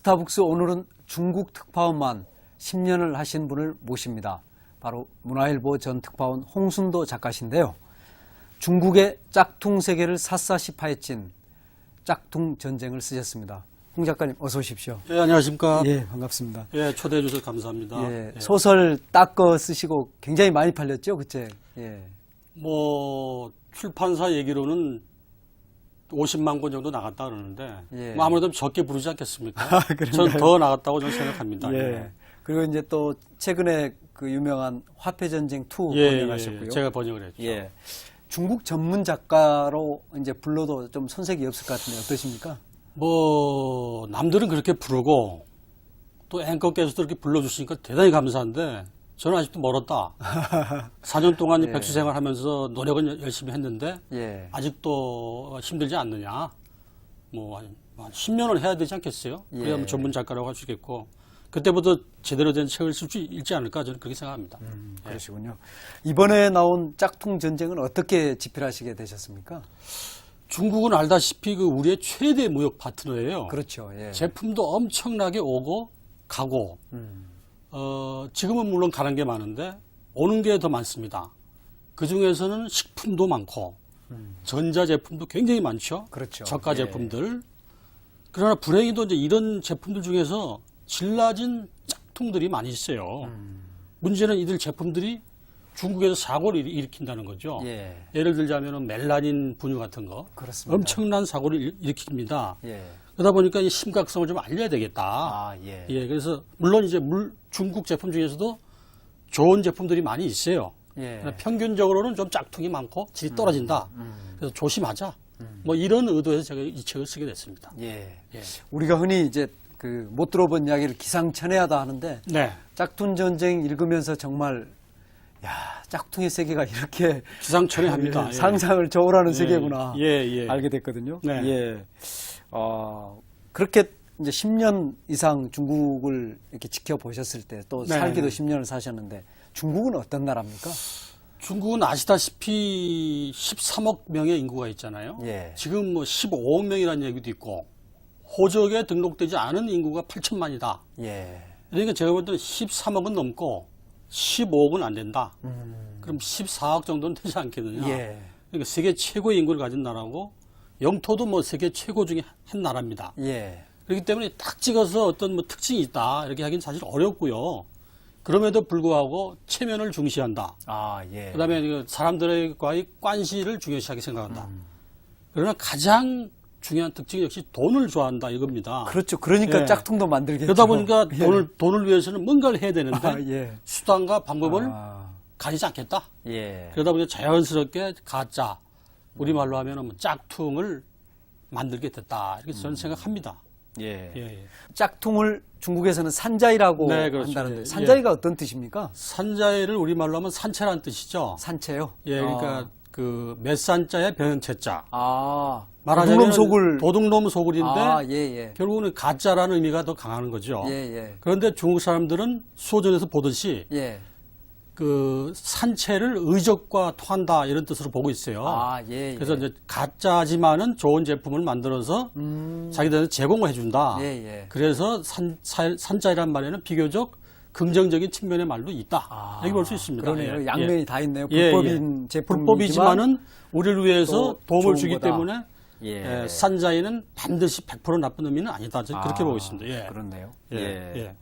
스타북스 오늘은 중국 특파원만 10년을 하신 분을 모십니다. 바로 문화일보 전 특파원 홍순도 작가신데요. 중국의 짝퉁 세계를 샅샅이 파헤친 짝퉁 전쟁을 쓰셨습니다. 홍 작가님 어서 오십시오. 예, 안녕하십니까. 예, 반갑습니다. 예, 초대해 주셔서 감사합니다. 예, 소설 닦어 쓰시고 굉장히 많이 팔렸죠, 그 책. 예. 뭐 출판사 얘기로는 50만 권 정도 나갔다 그러는데 예. 뭐 아무래도 적게 부르지 않겠습니까? 그런가요? 전 더 나갔다고 저는 생각합니다. 예. 그리고 이제 또 최근에 그 유명한 화폐 전쟁 2 예, 번역하셨고요. 예, 제가 번역을 했죠. 예. 중국 전문 작가로 이제 불러도 좀 손색이 없을 것 같은데 어떠십니까? 뭐 남들은 그렇게 부르고 또 앵커께서도 이렇게 불러주시니까 대단히 감사한데 저는 아직도 멀었다. 4년 동안 예. 백수 생활하면서 노력은 열심히 했는데 예. 아직도 힘들지 않느냐. 뭐 한 10년을 해야 되지 않겠어요? 그래야 예. 뭐 전문 작가라고 할 수 있겠고 그때부터 제대로 된 책을 쓸 수 있지 않을까 저는 그렇게 생각합니다. 그러시군요. 이번에 나온 짝퉁 전쟁은 어떻게 집필하시게 되셨습니까? 중국은 알다시피 그 우리의 최대 무역 파트너예요. 그렇죠. 예. 제품도 엄청나게 오고 가고 지금은 물론 가는 게 많은데 오는 게 더 많습니다. 그 중에서는 식품도 많고 전자제품도 굉장히 많죠. 그렇죠. 저가 예. 제품들. 그러나 불행히도 이제 이런 제품들 중에서 질 낮은 짝퉁들이 많이 있어요. 문제는 이들 제품들이 중국에서 사고를 일으킨다는 거죠. 예. 예를 들자면 멜라닌 분유 같은 거 그렇습니다. 엄청난 사고를 일으킵니다. 예. 그러다 보니까 이 심각성을 좀 알려야 되겠다. 아, 예. 예, 그래서 물론 이제 중국 제품 중에서도 좋은 제품들이 많이 있어요. 예. 그러나 평균적으로는 좀 짝퉁이 많고 질이 떨어진다. 그래서 조심하자. 뭐 이런 의도에서 제가 이 책을 쓰게 됐습니다. 예. 예. 우리가 흔히 이제 그 못 들어본 이야기를 기상천외하다 하는데 네. 짝퉁 전쟁 읽으면서 정말 야, 짝퉁의 세계가 이렇게 기상천외합니다. 예. 상상을 초월하는 예. 세계구나. 예, 예. 알게 됐거든요. 네. 예. 그렇게 이제 10년 이상 중국을 이렇게 지켜보셨을 때 또 네. 살기도 10년을 사셨는데 중국은 어떤 나라입니까? 중국은 아시다시피 13억 명의 인구가 있잖아요. 예. 지금 뭐 15억 명이라는 얘기도 있고 호적에 등록되지 않은 인구가 8천만이다. 예. 그러니까 제가 볼 때는 13억은 넘고 15억은 안 된다. 그럼 14억 정도는 되지 않겠느냐. 예. 그러니까 세계 최고의 인구를 가진 나라고 영토도 뭐 세계 최고 중에 한 나라입니다. 예. 그렇기 때문에 딱 찍어서 어떤 뭐 특징이 있다 이렇게 하기는 사실 어렵고요. 그럼에도 불구하고 체면을 중시한다. 아, 예. 그다음에 그 사람들과의 관시를 중요시하게 생각한다. 그러나 가장 중요한 특징이 역시 돈을 좋아한다 이겁니다. 그렇죠. 그러니까 예. 짝퉁도 만들겠죠. 그러다 보니까 예. 돈을 위해서는 뭔가를 해야 되는데 아, 예. 수단과 방법을 아, 가리지 않겠다. 예. 그러다 보니 자연스럽게 가짜, 우리말로 하면 뭐 짝퉁을 만들게 됐다. 이렇게 저는 생각합니다. 예. 예, 예. 짝퉁을 중국에서는 산자이라고 네, 그렇죠. 한다는데 예. 산자이가 어떤 뜻입니까? 산자해를 우리말로 하면 산채라는 뜻이죠. 산채요? 예, 그러니까 그 몇산자의 변형채자. 아, 말하자면 도둑놈 속을. 도둑놈 소굴인데 아, 예, 예. 결국은 가짜라는 의미가 더 강한 거죠. 예, 예. 그런데 중국 사람들은 수호전에서 보듯이 예. 그 산채를 의적과 통한다 이런 뜻으로 보고 있어요. 아, 예, 예. 그래서 이제 가짜지만은 좋은 제품을 만들어서 자기들한테 제공을 해준다. 예, 예. 그래서 산자이란 말에는 비교적 긍정적인 측면의 말도 있다. 아, 이렇게 볼 수 있습니다. 그러네요. 예, 양면이 예. 다 있네요. 예, 불법인 예. 제품이지만 불법이지만은 우리를 위해서 또 도움을 좋은 주기 거다. 때문에 예. 산자이는 반드시 100% 나쁜 의미는 아니다. 저는 그렇게 보고 있습니다. 예. 그렇네요. 예. 예. 예.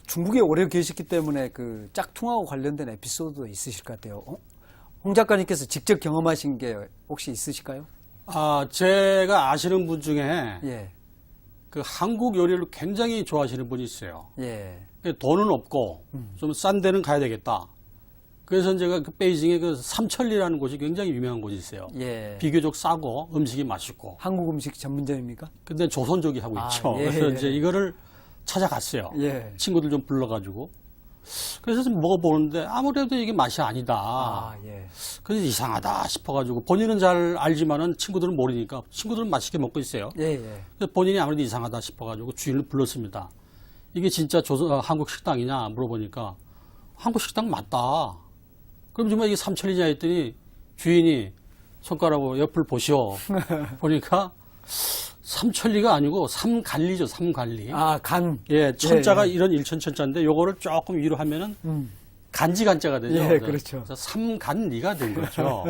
중국에 오래 계셨기 때문에 그 짝퉁하고 관련된 에피소드도 있으실 것 같아요. 홍 작가님께서 직접 경험하신 게 혹시 있으실까요? 아, 제가 아시는 분 중에 예. 그 한국 요리를 굉장히 좋아하시는 분이 있어요. 예. 돈은 없고 좀 싼 데는 가야 되겠다. 그래서 제가 그 베이징에 그 삼천리라는 곳이 굉장히 유명한 곳이 있어요. 예. 비교적 싸고 음식이 맛있고. 한국 음식 전문점입니까? 근데 조선족이 하고 아, 있죠. 예. 그래서 이제 이거를 찾아갔어요. 예. 친구들 좀 불러가지고. 그래서 좀 먹어보는데 아무래도 이게 맛이 아니다. 아, 예. 그래서 이상하다 싶어가지고 본인은 잘 알지만은 친구들은 모르니까 친구들은 맛있게 먹고 있어요. 예, 예. 그래서 본인이 아무래도 이상하다 싶어가지고 주인을 불렀습니다. 이게 진짜 한국 식당이냐 물어보니까 한국 식당 맞다. 그럼 정말 이게 삼천리냐 했더니 주인이 손가락으로 옆을 보시오. 보니까 삼천리가 아니고 삼갈리죠, 삼갈리. 아, 간. 예, 천자가 예, 예. 이런 일천천자인데 요거를 조금 위로 하면은 간지간자가 되죠. 예, 그렇죠. 그래서 삼간리가 된 거죠.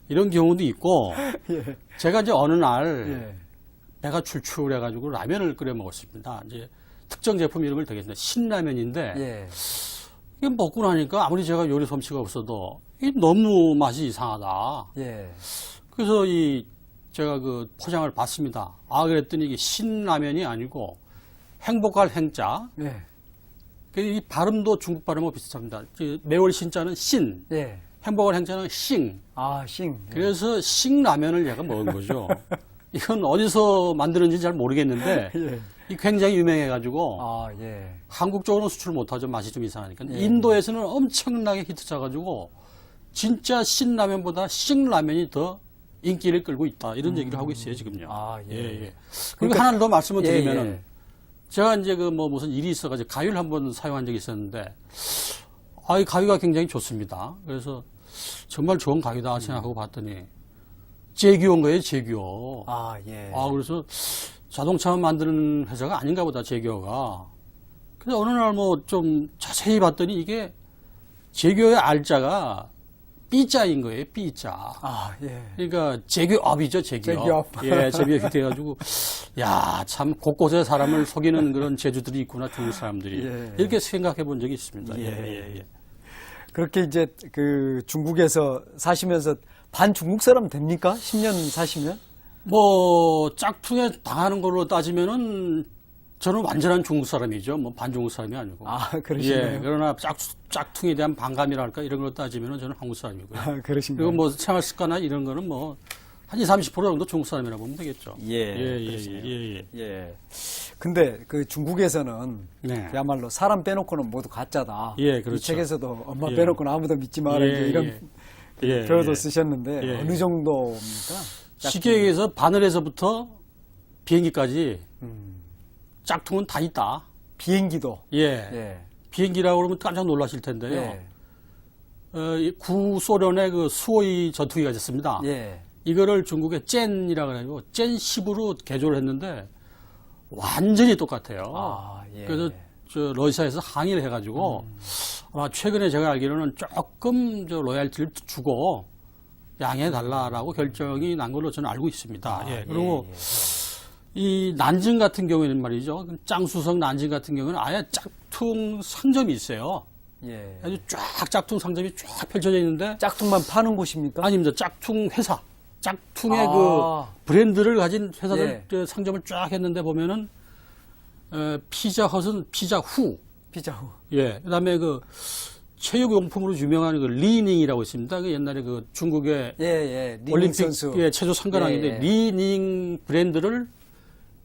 이런 경우도 있고 예. 제가 이제 어느 날 예. 배가 출출해가지고 라면을 끓여 먹었습니다. 이제 특정 제품 이름을 대겠습니다. 신라면인데 예. 이게 먹고 나니까 아무리 제가 요리 솜씨가 없어도 이게 너무 맛이 이상하다. 예. 그래서 제가 그 포장을 봤습니다. 아, 그랬더니 이게 신라면이 아니고 행복할 행자. 예. 이 발음도 중국 발음하고 비슷합니다. 매월 신자는 신, 예. 행복할 행자는 싱. 아, 싱. 예. 그래서 싱라면을 얘가 먹은 거죠. 이건 어디서 만드는지 잘 모르겠는데 예. 이 굉장히 유명해가지고 아, 예. 한국 쪽으로는 수출 못하죠. 맛이 좀 이상하니까. 예. 인도에서는 엄청나게 히트쳐가지고 진짜 신라면보다 싱라면이 더 인기를 끌고 있다. 이런 얘기를 하고 있어요, 지금요. 아, 예. 그리고 그러니까- 하나 더 말씀을 예, 드리면은 예. 제가 이제 무슨 일이 있어가지고 가위를 한번 사용한 적이 있었는데 이 가위가 굉장히 좋습니다. 그래서 정말 좋은 가위다 생각하고 봤더니 제규어인 거예요, 제규어. 아, 예. 그래서 자동차 만드는 회사가 아닌가 보다, 제규어가. 그래서 어느 날 좀 자세히 봤더니 이게 제규어의 알자가 B자인 거예요, B자. 아, 예. 그러니까 제규업이죠, 제규업. 제규업. 예, 제규업이 돼가지고 야, 참 곳곳에 사람을 속이는 그런 재주들이 있구나, 중국 사람들이. 예. 이렇게 생각해 본 적이 있습니다. 예. 그렇게 이제 그 중국에서 사시면서 반 중국 사람 됩니까? 10년 사시면? 짝퉁에 당하는 걸로 따지면은 저는 완전한 중국 사람이죠. 반중국 사람이 아니고. 아, 그러시네요. 예, 그러나 짝퉁에 대한 반감이랄까 이런 걸로 따지면은 저는 한국 사람이고요. 아, 그러신가요? 그리고 생활 습관이나 이런 거는 한 20, 30% 정도 중국 사람이라고 보면 되겠죠. 그러시네요. 예. 예. 근데 그 중국에서는 네. 그야말로 사람 빼놓고는 모두 가짜다. 예, 그렇죠. 이 책에서도 엄마 예. 빼놓고는 아무도 믿지 마라. 이제 이런 표현도 예. 쓰셨는데 예. 어느 정도입니까? 시계에서 바늘에서부터 비행기까지 짝퉁은 다 있다. 비행기도. 예. 예. 비행기라고 그러면 깜짝 놀라실 텐데요. 예. 이 구소련의 그 수호이 전투기가 있었습니다. 예. 이거를 중국의 젠이라고 해가지고 젠10으로 개조를 했는데 완전히 똑같아요. 아, 예. 그래서 러시아에서 항의를 해가지고 아마 최근에 제가 알기로는 조금 로얄티를 주고 양해해달라라고 결정이 난 걸로 저는 알고 있습니다. 예. 그리고 이 난징 같은 경우에는 말이죠. 짱수성 난징 같은 경우는 아예 짝퉁 상점이 있어요. 예. 아주 쫙 짝퉁 상점이 쫙 펼쳐져 있는데 짝퉁만 파는 곳입니까? 아닙니다. 짝퉁 회사. 짝퉁의 아. 그 브랜드를 가진 회사들 예. 그 상점을 쫙 했는데 보면은 피자헛은 피자후. 피자후. 예. 그다음에 그 체육용품으로 유명한 그 리닝이라고 있습니다. 그 옛날에 그 중국의 예. 리닝 올림픽 선수. 체조 상관왕인데 예. 리닝 브랜드를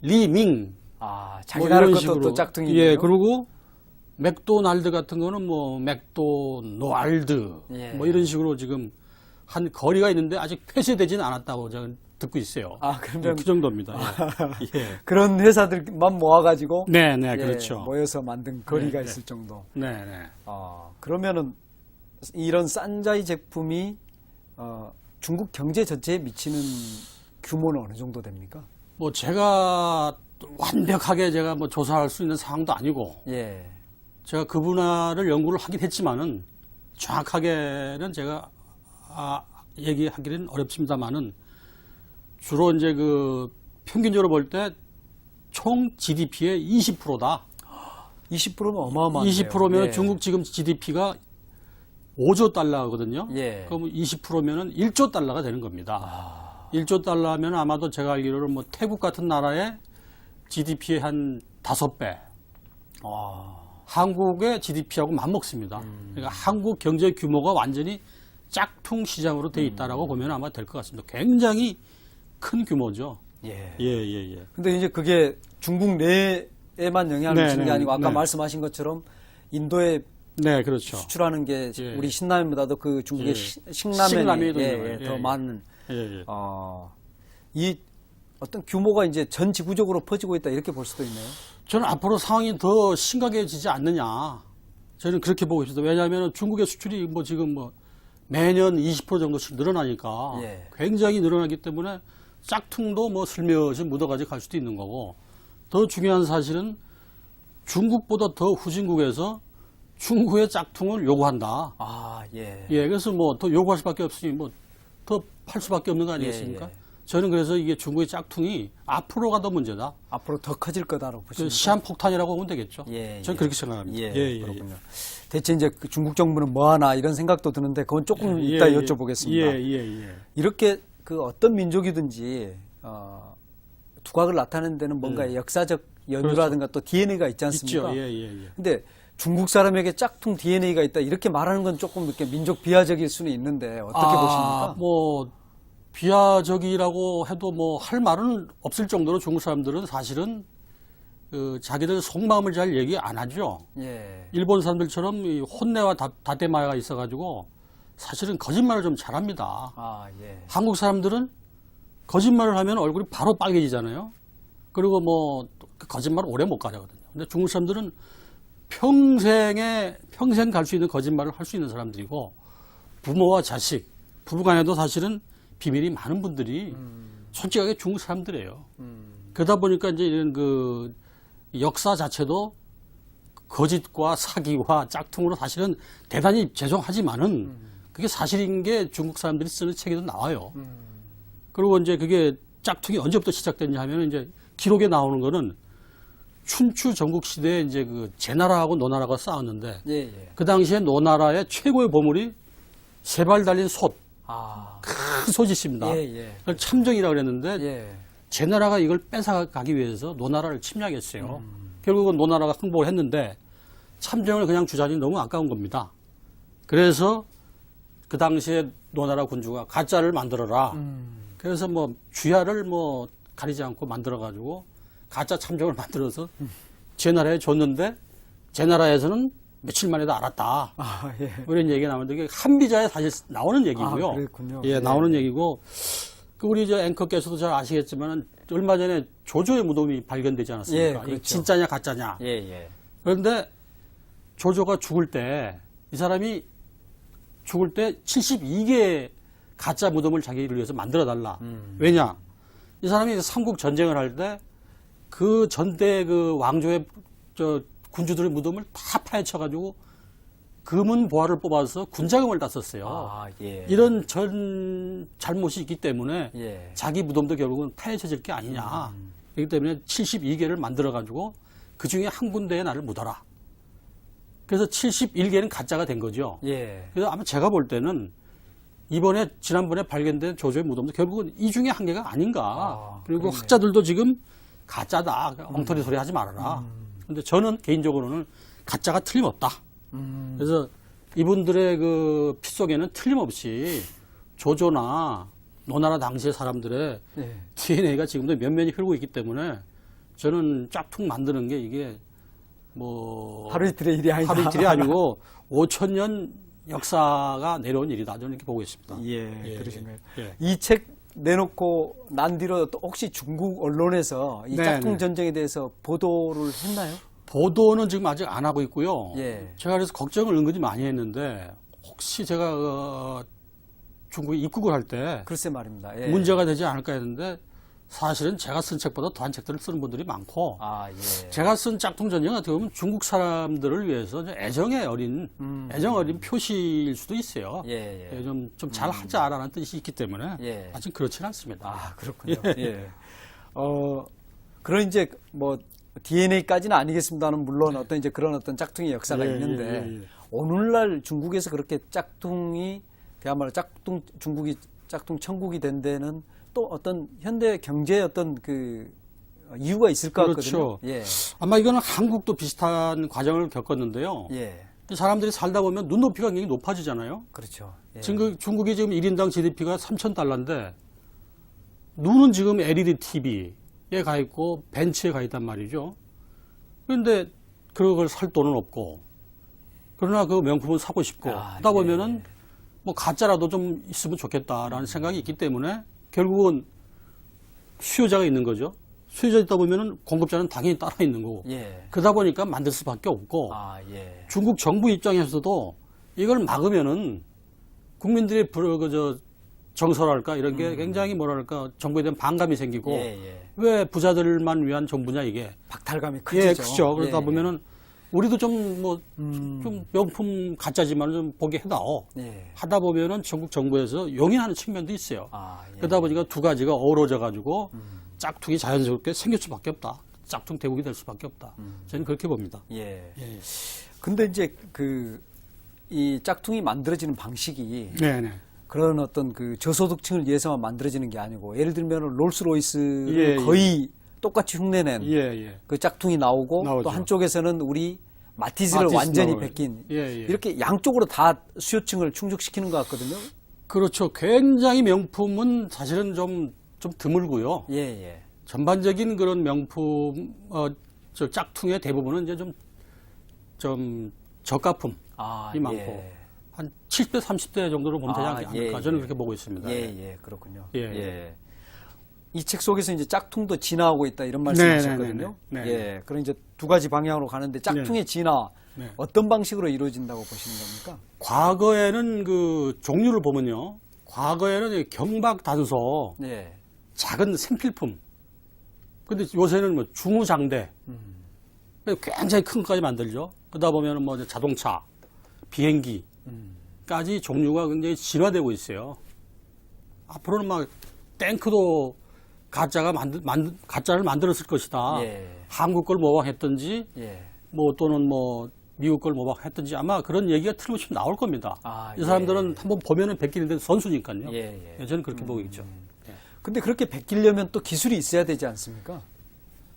리밍 아, 자기 나라 것도 또 짝퉁이네요. 예, 그리고 맥도날드 같은 거는 맥도노알드 예. 이런 식으로 지금 한 거리가 있는데 아직 폐쇄되지는 않았다고 제가 듣고 있어요. 아, 그러면 그 정도입니다. 예. 예. 그런 회사들만 모아가지고 네, 예, 그렇죠. 모여서 만든 거리가 네, 있을 정도. 네. 그러면은 이런 산자이 제품이 중국 경제 전체에 미치는 규모는 어느 정도 됩니까? 제가 완벽하게 제가 조사할 수 있는 상황도 아니고 예. 제가 그 분야를 연구를 하긴 했지만은 정확하게는 제가 얘기하기는 어렵습니다만은 주로 이제 그 평균적으로 볼 때 총 GDP의 20%다. 20%면 어마어마한데요. 20%면 예. 중국 지금 GDP가 5조 달러거든요. 예. 그럼 20%면은 1조 달러가 되는 겁니다. 1조 달러면 아마도 제가 알기로는 태국 같은 나라의 GDP의 한 5배. 한국의 GDP하고 맞먹습니다. 그러니까 한국 경제 규모가 완전히 짝퉁 시장으로 돼 있다라고 보면 아마 될 것 같습니다. 굉장히 큰 규모죠. 예. 예. 근데 이제 그게 중국 내에만 영향을 네, 미치는 게 네, 아니고 아까 네. 말씀하신 것처럼 인도에 네, 그렇죠. 수출하는 게 예. 우리 신라면보다도 그 중국의 예. 신라면이 신라면이 더 있는 더 거예요. 많은 예. 이 어떤 규모가 이제 전 지구적으로 퍼지고 있다 이렇게 볼 수도 있네요. 저는 앞으로 상황이 더 심각해지지 않느냐. 저는 그렇게 보고 있습니다. 왜냐하면 중국의 수출이 지금 매년 20% 정도씩 늘어나니까 예. 굉장히 늘어나기 때문에 짝퉁도 뭐 슬며시 묻어가지고 갈 수도 있는 거고, 더 중요한 사실은 중국보다 더 후진국에서 중국의 짝퉁을 요구한다. 아, 예. 예, 그래서 뭐 더 요구할 수밖에 없으니 뭐 더 팔 수밖에 없는 거 아니겠습니까? 예, 예. 저는 그래서 이게 중국의 짝퉁이 앞으로가 더 문제다. 앞으로 더 커질 거다라고 그 보십니까? 시한폭탄이라고 보면 되겠죠. 예, 저는 예. 그렇게 생각합니다. 예, 그렇군요. 대체 이제 그 중국 정부는 뭐 하나 이런 생각도 드는데 그건 조금 이따 여쭤보겠습니다. 예. 이렇게 그 어떤 민족이든지 두각을 나타내는 데는 뭔가 역사적 연유라든가 또 DNA가 있지 않습니까? 있죠. 예. 근데 중국 사람에게 짝퉁 DNA가 있다 이렇게 말하는 건 조금 이렇게 민족 비하적일 수는 있는데 어떻게 보십니까? 뭐 비하적이라고 해도 뭐 할 말은 없을 정도로 중국 사람들은 사실은 그 자기들 속마음을 잘 얘기 안 하죠. 예. 일본 사람들처럼 이 혼내와 다대마가 있어가지고 사실은 거짓말을 좀 잘합니다. 아, 예. 한국 사람들은 거짓말을 하면 얼굴이 바로 빨개지잖아요. 그리고 뭐 거짓말을 오래 못 가려거든요. 근데 중국 사람들은 평생 갈 수 있는 거짓말을 할 수 있는 사람들이고, 부모와 자식, 부부간에도 사실은 비밀이 많은 분들이 솔직하게 중국 사람들이에요. 그러다 보니까 이제 이런 그 역사 자체도 거짓과 사기와 짝퉁으로 사실은 대단히 죄송하지만은 그게 사실인 게 중국 사람들이 쓰는 책에도 나와요. 그리고 이제 그게 짝퉁이 언제부터 시작됐냐 하면 이제 기록에 나오는 거는 춘추 전국 시대에 이제 그 제나라하고 노나라가 싸웠는데 예. 그 당시에 노나라의 최고의 보물이 세 발 달린 솥, 아, 큰 솥이 있습니다. 예. 그걸 참정이라고 그랬는데 예. 제나라가 이걸 뺏어가기 위해서 노나라를 침략했어요. 결국은 노나라가 항복을 했는데 참정을 그냥 주자니 너무 아까운 겁니다. 그래서 그 당시에 노나라 군주가 가짜를 만들어라. 그래서 뭐 주야를 뭐 가리지 않고 만들어가지고 가짜 참정을 만들어서 제나라에 줬는데 제나라에서는 며칠 만에도 알았다. 아, 예. 이런 얘기가 나오는데 이게 한비자에 사실 나오는 얘기고요. 아, 그렇군요. 예, 나오는 얘기고 그 우리 저 앵커께서도 잘 아시겠지만 얼마 전에 조조의 무덤이 발견되지 않았습니까? 예, 이게 그렇죠. 진짜냐 가짜냐. 예. 그런데 조조가 죽을 때 이 사람이 죽을 때 72개의 가짜 무덤을 자기를 위해서 만들어 달라. 왜냐? 이 사람이 삼국 전쟁을 할 때 그 전대 그 왕조의 저 군주들의 무덤을 다 파헤쳐가지고 금은 보화를 뽑아서 군자금을 땄었어요. 아, 예. 이런 잘못이 있기 때문에 예. 자기 무덤도 결국은 파헤쳐질 게 아니냐. 그렇기 때문에 72개를 만들어가지고 그 중에 한 군데에 나를 묻어라. 그래서 71개는 가짜가 된 거죠. 예. 그래서 아마 제가 볼 때는 지난번에 발견된 조조의 무덤도 결국은 이 중에 한 개가 아닌가. 아, 그리고 그러네요. 학자들도 지금 가짜다. 엉터리 소리 하지 말아라. 근데 저는 개인적으로는 가짜가 틀림없다. 그래서 이분들의 그 피 속에는 틀림없이 조조나 노나라 당시의 사람들의 예. DNA가 지금도 면면이 흐르고 있기 때문에 저는 짝퉁 만드는 게 이게 뭐 하루 이틀의 일이 아니다. 하루 이틀이 아니고 5,000년 역사가 내려온 일이다. 저는 이렇게 보고 있습니다. 예, 그러신가요? 예. 이 책 내놓고 난 뒤로 또 혹시 중국 언론에서 이 네, 짝퉁 네. 전쟁에 대해서 보도를 했나요? 보도는 지금 아직 안 하고 있고요. 예. 제가 그래서 걱정을 은근히 많이 했는데 혹시 제가 중국에 입국을 할 때 글쎄 말입니다. 예. 문제가 되지 않을까 했는데 사실은 제가 쓴 책보다 더한 책들을 쓰는 분들이 많고 아, 예. 제가 쓴 짝퉁 전쟁은 어떻게 보면 중국 사람들을 위해서 애정 어린 표시일 수도 있어요. 예. 좀 잘 하자라는 뜻이 있기 때문에 예. 아직 그렇지는 않습니다. 아, 그렇군요. 예. 그런 이제 뭐 DNA까지는 아니겠습니다는 물론 어떤 이제 그런 어떤 짝퉁의 역사가 예, 있는데 예. 오늘날 중국에서 그렇게 짝퉁이 그야말로 중국이 짝퉁 천국이 된 데는 또 어떤 현대 경제의 어떤 그 이유가 있을 것 그렇죠. 같거든요. 예. 아마 이거는 한국도 비슷한 과정을 겪었는데요. 예. 사람들이 살다 보면 눈높이가 굉장히 높아지잖아요. 그렇죠. 예. 중국이 지금 1인당 GDP가 3,000달러인데 눈은 지금 LED TV에 가 있고 벤츠에 가 있단 말이죠. 그런데 그걸 살 돈은 없고 그러나 그 명품은 사고 싶고 하다 보면은 뭐 가짜라도 좀 있으면 좋겠다라는 생각이 있기 때문에 결국은 수요자가 있는 거죠. 수요자 있다 보면은 공급자는 당연히 따라 있는 거고. 예. 그러다 보니까 만들 수밖에 없고. 아, 예. 중국 정부 입장에서도 이걸 막으면은 국민들의 정서랄까 이런 게 굉장히 뭐랄까 정부에 대한 반감이 생기고 예. 왜 부자들만 위한 정부냐 이게. 박탈감이 예, 크죠. 크죠. 그러다 예. 보면은 우리도 좀 좀 명품 가짜지만 좀 보게 해다오. 예. 하다 보면은 전국 정부에서 용인하는 측면도 있어요. 아, 예. 그러다 보니까 두 가지가 어우러져 가지고 짝퉁이 자연스럽게 생길 수밖에 없다. 짝퉁 대국이 될 수밖에 없다. 저는 그렇게 봅니다. 예. 예. 근데 이제 이 짝퉁이 만들어지는 방식이 네네. 그런 어떤 그 저소득층을 위해서만 만들어지는 게 아니고 예를 들면 롤스로이스를 예, 예. 거의 똑같이 흉내낸 예. 그 짝퉁이 나오고 나오죠. 또 한쪽에서는 우리 마티즈를 마티즈 완전히 나오죠. 베낀 예. 이렇게 양쪽으로 다 수요층을 충족시키는 것 같거든요. 그렇죠. 굉장히 명품은 사실은 좀 드물고요. 예. 전반적인 그런 명품, 저 짝퉁의 대부분은 이제 좀 저가품이 아, 많고, 예. 한 70대, 30대 정도로 보면 되지 않을까. 저는 그렇게 보고 있습니다. 예, 그렇군요. 예. 이 책 속에서 이제 짝퉁도 진화하고 있다 이런 말씀하셨거든요. 네. 예, 그럼 이제 두 가지 방향으로 가는데 짝퉁의 진화 네. 어떤 방식으로 이루어진다고 보시는 겁니까? 과거에는 그 종류를 보면요. 과거에는 경박 단서, 예, 작은 생필품. 근데 요새는 뭐 중후장대. 굉장히 큰 것까지 만들죠. 그러다 보면은 뭐 이제 자동차, 비행기까지 종류가 굉장히 진화되고 있어요. 앞으로는 막 탱크도 가짜를 만들었을 것이다. 예. 한국 걸 모방했든지 예. 뭐 또는 뭐 미국 걸 모방했든지 아마 그런 얘기가 틀림없이 나올 겁니다. 아, 이 사람들은 한번 보면은 베끼는 선수니까요. 예. 저는 그렇게 보고 있죠. 근데 그렇게 베끼려면 또 기술이 있어야 되지 않습니까?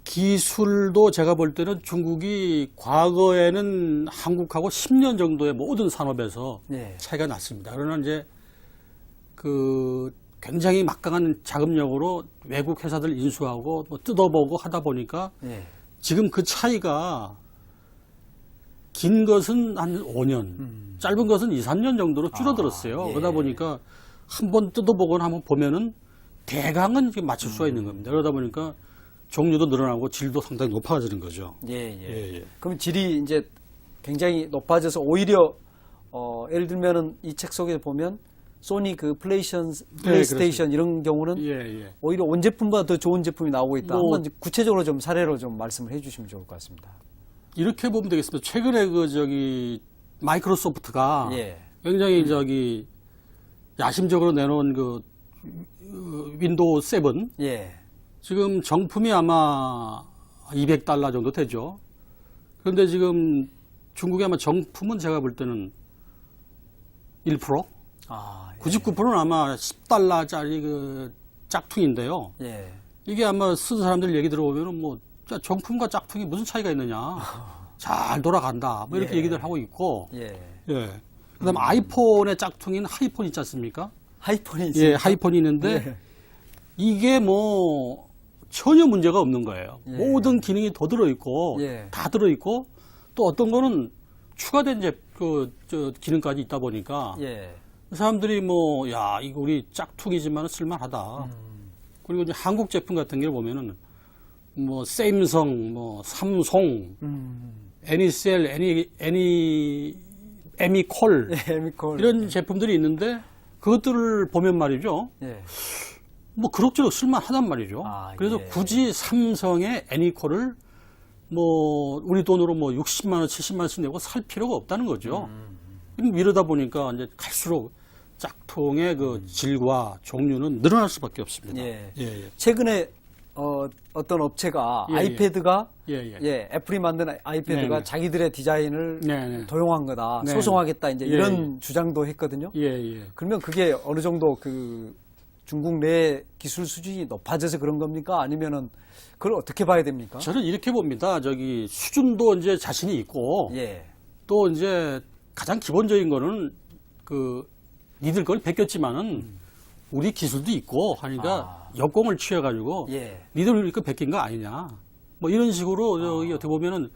기술도 제가 볼 때는 중국이 과거에는 한국하고 10년 정도의 모든 산업에서 예. 차이가 났습니다. 그러나 이제 그 굉장히 막강한 자금력으로 외국 회사들 인수하고 뭐 뜯어보고 하다 보니까 예. 지금 그 차이가 긴 것은 한 5년, 짧은 것은 2, 3년 정도로 줄어들었어요. 예. 그러다 보니까 한번 뜯어보거나 한번 보면은 대강은 이렇게 맞출 수가 있는 겁니다. 그러다 보니까 종류도 늘어나고 질도 상당히 높아지는 거죠. 예. 그럼 질이 이제 굉장히 높아져서 오히려 예를 들면은 이 책 속에 보면 소니 그 플레이스테이션 이런 경우는 예. 오히려 온 제품보다 더 좋은 제품이 나오고 있다. 뭐- 한번 구체적으로 좀 사례로 좀 말씀을 해주시면 좋을 것 같습니다. 이렇게 보면 되겠습니다. 최근에 마이크로소프트가 예. 굉장히 야심적으로 내놓은 그 윈도우 7 예. 지금 정품이 아마 $200 정도 되죠. 그런데 지금 중국의 아마 정품은 제가 볼 때는 1%? 아, 99%는 아마 $10짜리 그 짝퉁인데요. 예. 이게 아마 쓴 사람들 얘기 들어보면은 뭐 정품과 짝퉁이 무슨 차이가 있느냐. 잘 돌아간다. 뭐 이렇게 예. 얘기들 하고 있고. 예. 그다음에 아이폰의 짝퉁인 하이폰 있지 않습니까? 하이폰이 예, 있습니까? 하이폰이 있는데 예. 이게 뭐 전혀 문제가 없는 거예요. 예. 모든 기능이 더 들어있고 예. 다 들어있고 또 어떤 거는 추가된 기능까지 있다 보니까 예. 사람들이 뭐 야 이거 우리 짝퉁이지만 쓸만하다. 그리고 이제 한국 제품 같은 경우 보면은 뭐 샘성, 뭐 삼성, 애니셀, 애미콜 에미콜. 이런 제품들이 있는데 그것들을 보면 말이죠. 예. 뭐 그럭저럭 쓸만하단 말이죠. 아, 그래서 예. 굳이 삼성의 애니콜을 뭐 우리 돈으로 뭐 60만 원, 70만 원씩 내고 살 필요가 없다는 거죠. 이러다 보니까 이제 갈수록 짝퉁의 그 질과 종류는 늘어날 수밖에 없습니다. 예. 예. 최근에 어떤 업체가 예, 예. 아이패드가 예. 애플이 만든 아이패드가 네네. 자기들의 디자인을 네네. 도용한 거다, 네. 소송하겠다 이제 예, 이런 주장도 했거든요. 예. 그러면 그게 어느 정도 그 중국 내 기술 수준이 높아져서 그런 겁니까? 아니면은 그걸 어떻게 봐야 됩니까? 저는 이렇게 봅니다. 수준도 이제 자신이 있고 예. 또 이제 가장 기본적인 거는 니들 걸 베꼈지만은 우리 기술도 있고 하니까 역공을 취해가지고 예. 니들 이렇게 베낀 거 아니냐. 뭐 이런 식으로 어떻게 보면은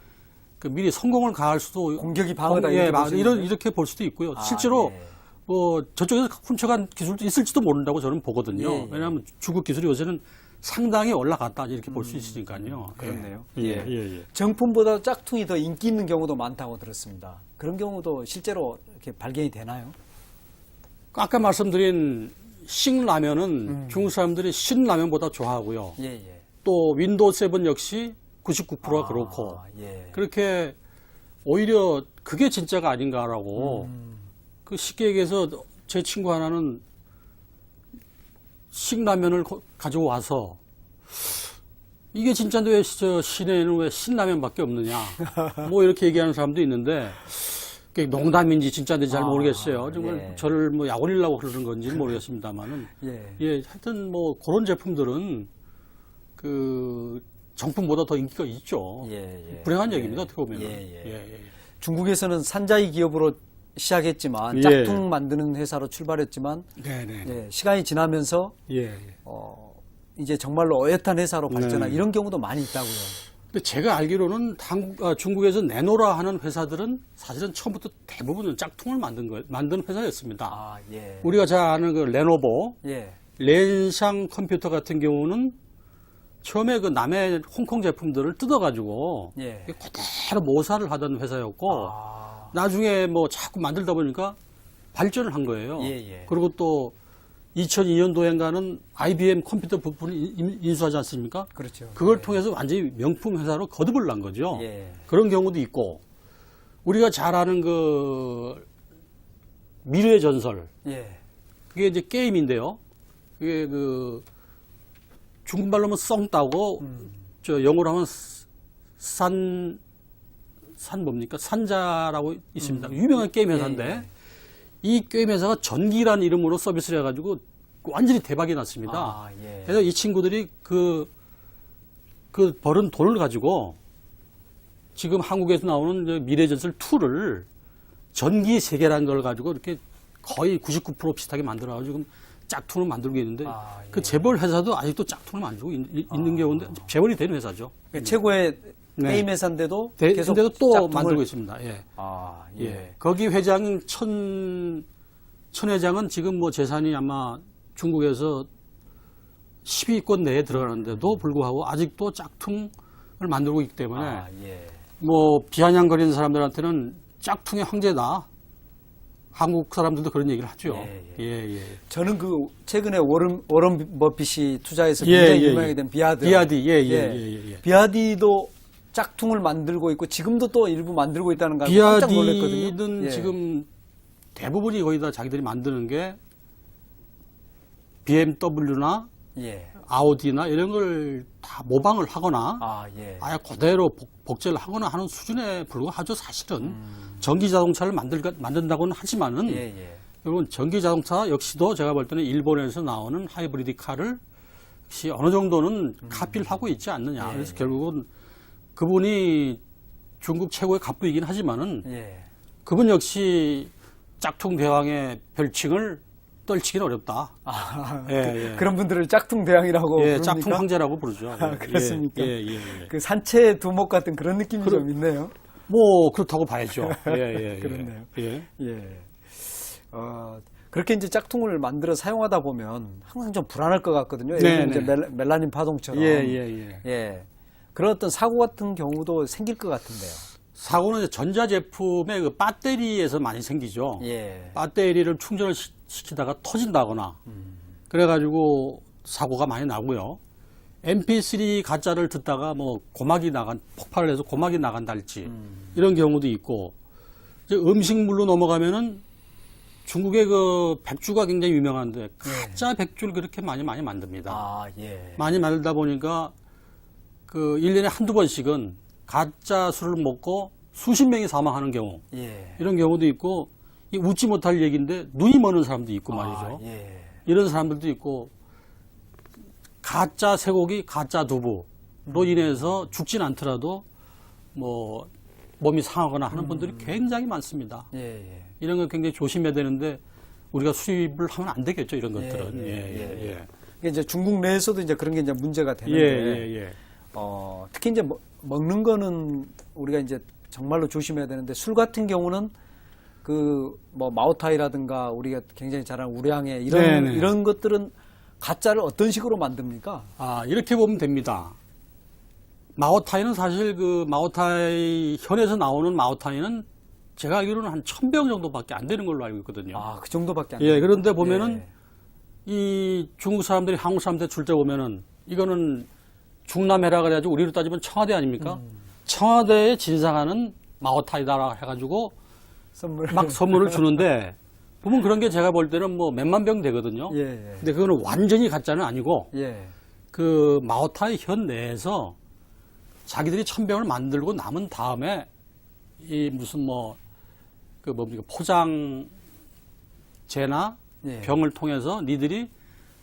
미리 성공을 가할 수도 공격이 방어다 예, 이렇게 보시는 거예요? 이렇게 볼 수도 있고요. 실제로 예. 뭐 저쪽에서 훔쳐간 기술도 있을지도 모른다고 저는 보거든요. 예. 왜냐하면 중국 기술이 요새는 상당히 올라갔다 이렇게 볼 수 있으니까요. 그렇네요. 예. 정품보다 짝퉁이 더 인기 있는 경우도 많다고 들었습니다. 그런 경우도 실제로 이렇게 발견이 되나요? 아까 말씀드린 싱라면은 중국 사람들이 신라면보다 좋아하고요. 예, 예. 또 윈도우 7 역시 99%가 그렇고 예. 그렇게 오히려 그게 진짜가 아닌가라고 그 쉽게 얘기해서 제 친구 하나는 싱라면을 가지고 와서 이게 진짜인데 왜 저 시내에는 왜 신라면밖에 없느냐 뭐 이렇게 얘기하는 사람도 있는데 그게 농담인지 진짜인지 잘 모르겠어요. 정말 예. 저를 뭐 약올리려고 그러는 건지는 모르겠습니다만은 예. 하여튼 뭐 그런 제품들은 그 정품보다 더 인기가 있죠. 예. 불행한 얘기입니다. 어떻게 보면. 예. 중국에서는 산자이 기업으로 시작했지만 예. 짝퉁 만드는 회사로 출발했지만 네네. 예, 시간이 지나면서 이제 정말로 어엿한 회사로 발전한 이런 경우도 많이 있다고요. 근데 제가 알기로는 중국에서 내노라 하는 회사들은 사실은 처음부터 대부분은 짝퉁을 만든 회사였습니다. 아, 예. 우리가 잘 아는 그 레노버, 예. 렌샹 컴퓨터 같은 경우는 처음에 그 남의 홍콩 제품들을 뜯어가지고 예. 그대로 모사를 하던 회사였고 아, 나중에 뭐 자꾸 만들다 보니까 발전을 한 거예요. 예. 그리고 또 2002년도엔가는 IBM 컴퓨터 부품을 인수하지 않습니까? 그렇죠. 그걸 예. 통해서 완전히 명품 회사로 거듭을 난 거죠. 예. 그런 경우도 있고 우리가 잘 아는 그 미래의 전설 예. 그게 이제 게임인데요. 그게 그 중국말로 하면 썽따고 저 영어로 하면 산 뭡니까? 산자라고 있습니다. 유명한 게임 회사인데 예. 이 게임 회사가 전기라는 이름으로 서비스를 해가지고 완전히 대박이 났습니다. 아, 예. 그래서 이 친구들이 그 벌은 돈을 가지고 지금 한국에서 나오는 미래전설 2를 전기 세계라는 걸 가지고 이렇게 거의 99% 비슷하게 만들어가지고 지금 짝퉁을 만들고 있는데 아, 예. 그 재벌 회사도 아직도 짝퉁을 만들고 있는 경우인데 최원이 되는 회사죠. 그러니까 최고의 네. 게임 회사인데도 계속 근데도 또 짝퉁을- 만들고 있습니다. 예. 아, 예. 거기 회장 천 회장은 지금 뭐 재산이 아마 중국에서 10위권 내에 들어가는데도 불구하고 아직도 짝퉁을 만들고 있기 때문에 아, 예. 뭐 비아냥거리는 사람들한테는 짝퉁의 황제다. 한국 사람들도 그런 얘기를 하죠. 예. 예. 저는 그 최근에 워런 버핏이 투자해서 예, 굉장히 예, 유명하게 예. 된 비아드. 비아디, 예. 비아디도 짝퉁을 만들고 있고 지금도 또 일부 만들고 있다는 거 알고 깜짝 놀랐거든요. 비아디는 예. 지금 대부분이 거의 다 자기들이 만드는 게 BMW나 예. 아우디나 이런 걸 다 모방을 하거나 아, 예. 아예 그대로 복제를 하거나 하는 수준에 불과하죠. 사실은 전기 자동차를 만든다고는 하지만은 예. 여러분 전기 자동차 역시도 제가 볼 때는 일본에서 나오는 하이브리드 카를 역시 어느 정도는 카피를 하고 있지 않느냐. 그래서 결국은 그분이 중국 최고의 갑부이긴 하지만은 예. 그분 역시 짝퉁 대왕의 별칭을 떨치기는 어렵다. 아, 예. 그런 분들을 짝퉁 대왕이라고 예, 부릅니까? 짝퉁 황제라고 부르죠. 아, 그렇습니까? 예. 그 산채 두목 같은 그런 느낌이 좀 있네요. 뭐 그렇다고 봐야죠. 예. 그렇네요. 예. 예. 그렇게 이제 짝퉁을 만들어 사용하다 보면 항상 좀 불안할 것 같거든요. 예를 들면 이제 멜라닌 파동처럼. 예. 그런 어떤 사고 같은 경우도 생길 것 같은데요. 사고는 이제 전자제품의 그 배터리에서 많이 생기죠. 예. 배터리를 충전을 시키다가 터진다거나 그래가지고 사고가 많이 나고요. MP3 가짜를 듣다가 뭐 폭발을 해서 고막이 나간달지 이런 경우도 있고 이제 음식물로 넘어가면은 중국의 그 백주가 굉장히 유명한데 가짜 백주를 그렇게 많이 만듭니다. 아, 예. 많이 만들다 보니까 그 1년에 한두 번씩은 가짜 술을 먹고 수십 명이 사망하는 경우 예. 이런 경우도 있고 이 웃지 못할 얘기인데 눈이 먼 사람도 있고 말이죠. 예. 이런 사람들도 있고 가짜 쇠고기, 가짜 두부로 인해서 죽진 않더라도 뭐 몸이 상하거나 하는 분들이 굉장히 많습니다. 예. 이런 거 굉장히 조심해야 되는데 우리가 수입을 하면 안 되겠죠. 이런 것들은. 예. 이제 중국 내에서도 이제 그런 게 이제 문제가 되는데 예. 특히 이제 먹는 거는 우리가 이제 정말로 조심해야 되는데 술 같은 경우는 그 뭐 마오타이라든가 우리가 굉장히 잘 아는 우량회 이런 것들은 가짜를 어떤 식으로 만듭니까? 아, 이렇게 보면 됩니다. 마오타이는 사실 그 마오타이 현에서 나오는 마오타이는 제가 알기로는 한 1000병 정도밖에 안 되는 걸로 알고 있거든요. 아, 그 정도밖에 안 예, 돼요. 그런데 보면은 이 중국 사람들이 한국 사람한테 줄 때 보면은 이거는 중남해라 그래가지고 우리로 따지면 청와대 아닙니까? 청와대에 진상하는 마오타이다라 해가지고 선물. 막 선물을 주는데 보면 그런 게 제가 볼 때는 뭐 몇만 병 되거든요. 예, 예. 근데 그거는 완전히 가짜는 아니고 예. 그 마오타이 현 내에서 자기들이 1000병을 만들고 남은 다음에 이 무슨 뭐 그 뭡니까 포장재나 예. 병을 통해서 니들이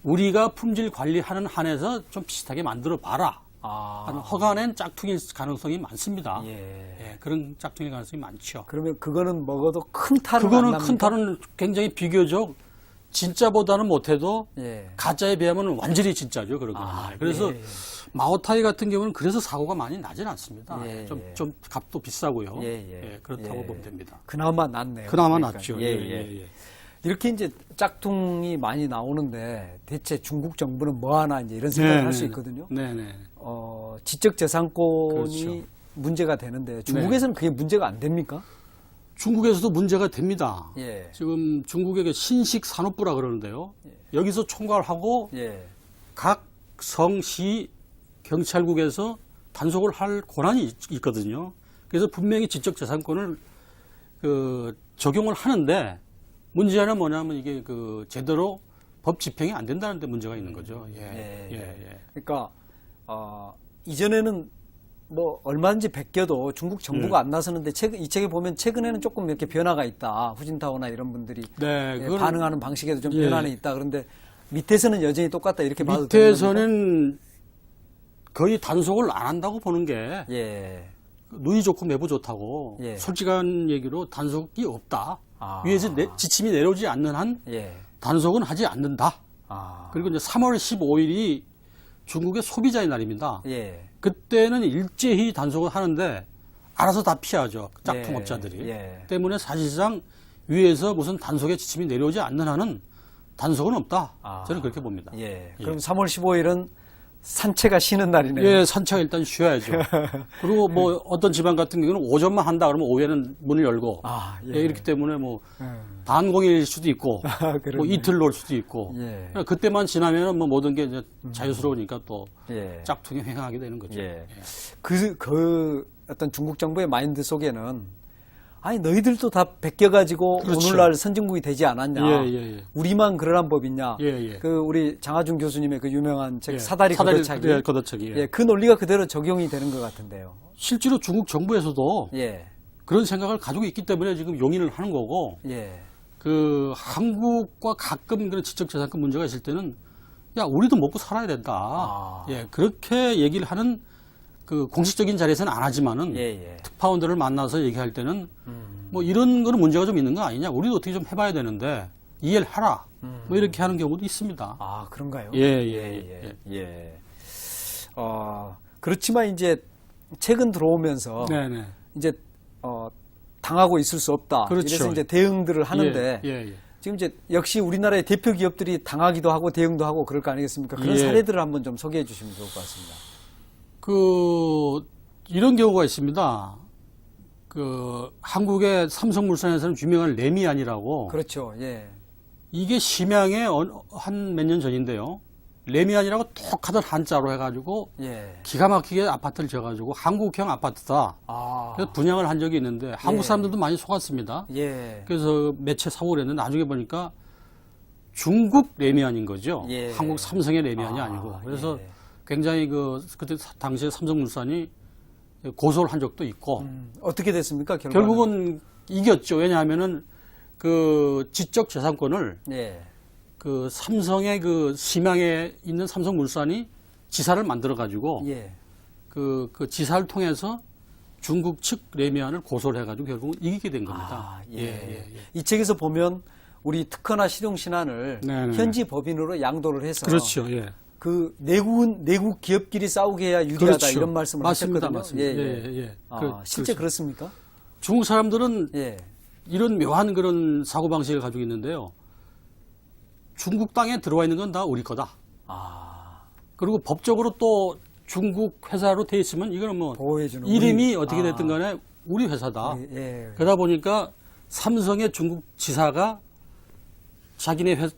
우리가 품질 관리하는 한에서 좀 비슷하게 만들어 봐라. 하는 허가낸 짝퉁일 가능성이 많습니다. 예. 예, 그런 짝퉁일 가능성이 많죠. 그러면 그거는 먹어도 큰 탈은 안 그거는 납니까? 큰 탈은 굉장히 비교적 진짜보다는 못해도 예. 가짜에 비하면 완전히 진짜죠. 그런 거는. 그래서 예, 예. 마오타이 같은 경우는 그래서 사고가 많이 나진 않습니다. 예, 좀, 예. 좀 값도 비싸고요. 예, 예. 그렇다고 예. 보면 됩니다. 그나마 낫네요. 그나마 그러니까. 낫죠. 예, 예. 이렇게 이제 짝퉁이 많이 나오는데 대체 중국 정부는 뭐 하나 이제 이런 생각을 할 수 있거든요. 네네. 지적 재산권이 그렇죠. 문제가 되는데 중국에서는 그게 문제가 안 됩니까? 중국에서도 문제가 됩니다. 예. 지금 중국의 신식 산업부라 그러는데요. 여기서 총괄하고 예. 각 성시 경찰국에서 단속을 할 권한이 있거든요. 그래서 분명히 지적재산권을 적용을 하는데 문제는 뭐냐면 이게 제대로 법 집행이 안 된다는 데 문제가 있는 거죠. 그러니까 이전에는 뭐 얼마든지 베껴도 중국 정부가 안 나서는데 이 책에 보면 최근에는 조금 이렇게 변화가 있다. 후진타오나 이런 분들이 네, 그건 반응하는 방식에도 좀 변화는 있다. 그런데 밑에서는 여전히 똑같다 이렇게 봐도 밑에서는 거의 단속을 안 한다고 보는 게 예. 눈이 좋고 매부 좋다고 예. 솔직한 얘기로 단속이 없다. 아. 위에서 지침이 내려오지 않는 한 예. 단속은 하지 않는다. 그리고 이제 3월 15일이 중국의 소비자의 날입니다. 예. 그때는 일제히 단속을 하는데 알아서 다 피하죠. 짝퉁업자들이. 예. 때문에 사실상 위에서 무슨 단속의 지침이 내려오지 않는 한은 단속은 없다. 저는 그렇게 봅니다. 예. 그럼 3월 15일은 산채가 쉬는 날이네요. 예, 산책 일단 쉬어야죠. 그리고 뭐 어떤 지방 같은 경우는 오전만 한다 그러면 오후에는 문을 열고 예. 예, 이렇기 때문에 뭐 반공일 수도 있고 뭐 이틀 놀 수도 있고 예. 그때만 지나면은 뭐 모든 게 이제 자유스러우니까 또 예. 짝퉁이 횡행하게 되는 거죠. 예. 그 어떤 중국 정부의 마인드 속에는 아니 너희들도 다 베껴가지고 그렇죠. 오늘날 선진국이 되지 않았냐? 예. 우리만 그러란 법이냐? 예. 그 우리 장하준 교수님의 그 유명한 책 예. 사다리 걷어차기. 예, 걷어차기. 예, 그 논리가 그대로 적용이 되는 것 같은데요. 실제로 중국 정부에서도 예, 그런 생각을 가지고 있기 때문에 지금 용인을 하는 거고 예, 한국과 가끔 그런 지적재산권 문제가 있을 때는 야 우리도 먹고 살아야 된다. 예, 그렇게 얘기를 하는 그 공식적인 자리에서는 안 하지만은 예. 특파원들을 만나서 얘기할 때는 뭐 이런 거는 문제가 좀 있는 거 아니냐. 우리도 어떻게 좀 해봐야 되는데 이해를 하라. 뭐 이렇게 하는 경우도 있습니다. 그런가요? 예. 그렇지만 이제 최근 들어오면서 네네. 이제 당하고 있을 수 없다. 그렇죠. 이래서 이제 대응들을 하는데 예. 지금 이제 역시 우리나라의 대표 기업들이 당하기도 하고 대응도 하고 그럴 거 아니겠습니까? 그런 예. 사례들을 한번 좀 소개해 주시면 좋을 것 같습니다. 이런 경우가 있습니다. 한국의 삼성물산에서는 유명한 레미안이라고. 그렇죠. 예. 이게 심양에 한 몇 년 전인데요. 레미안이라고 똑하던 한자로 해가지고 예. 기가 막히게 아파트를 지어가지고 한국형 아파트다. 그래서 분양을 한 적이 있는데 한국 사람들도 많이 속았습니다. 예. 그래서 몇 채 사고 그랬는데 나중에 보니까 중국 레미안인 거죠. 예. 한국 삼성의 레미안이 아니고. 그래서 굉장히 그때 당시에 삼성물산이 고소를 한 적도 있고. 어떻게 됐습니까? 결국은 이겼죠. 왜냐하면은 지적 재산권을 예. 삼성의 심양에 있는 삼성물산이 지사를 만들어 가지고 예. 그 지사를 통해서 중국 측 레미안을 고소를 해가지고 결국은 이기게 된 겁니다. 이 책에서 보면 우리 특허나 실용신안을 네네. 현지 법인으로 양도를 해서 그렇죠. 예. 내국 기업끼리 싸우게 해야 유리하다 그렇죠. 이런 말씀을 맞습니다. 하셨거든요. 맞습니다. 예. 실제 그렇죠. 그렇습니까? 중국 사람들은 예. 이런 묘한 그런 사고방식을 가지고 있는데요. 중국 땅에 들어와 있는 건 다 우리 거다. 그리고 법적으로 또 중국 회사로 돼 있으면 이거는 뭐 보호해주는 이름이 어떻게 됐든 간에 우리 회사다. 예. 그러다 보니까 삼성의 중국 지사가 자기네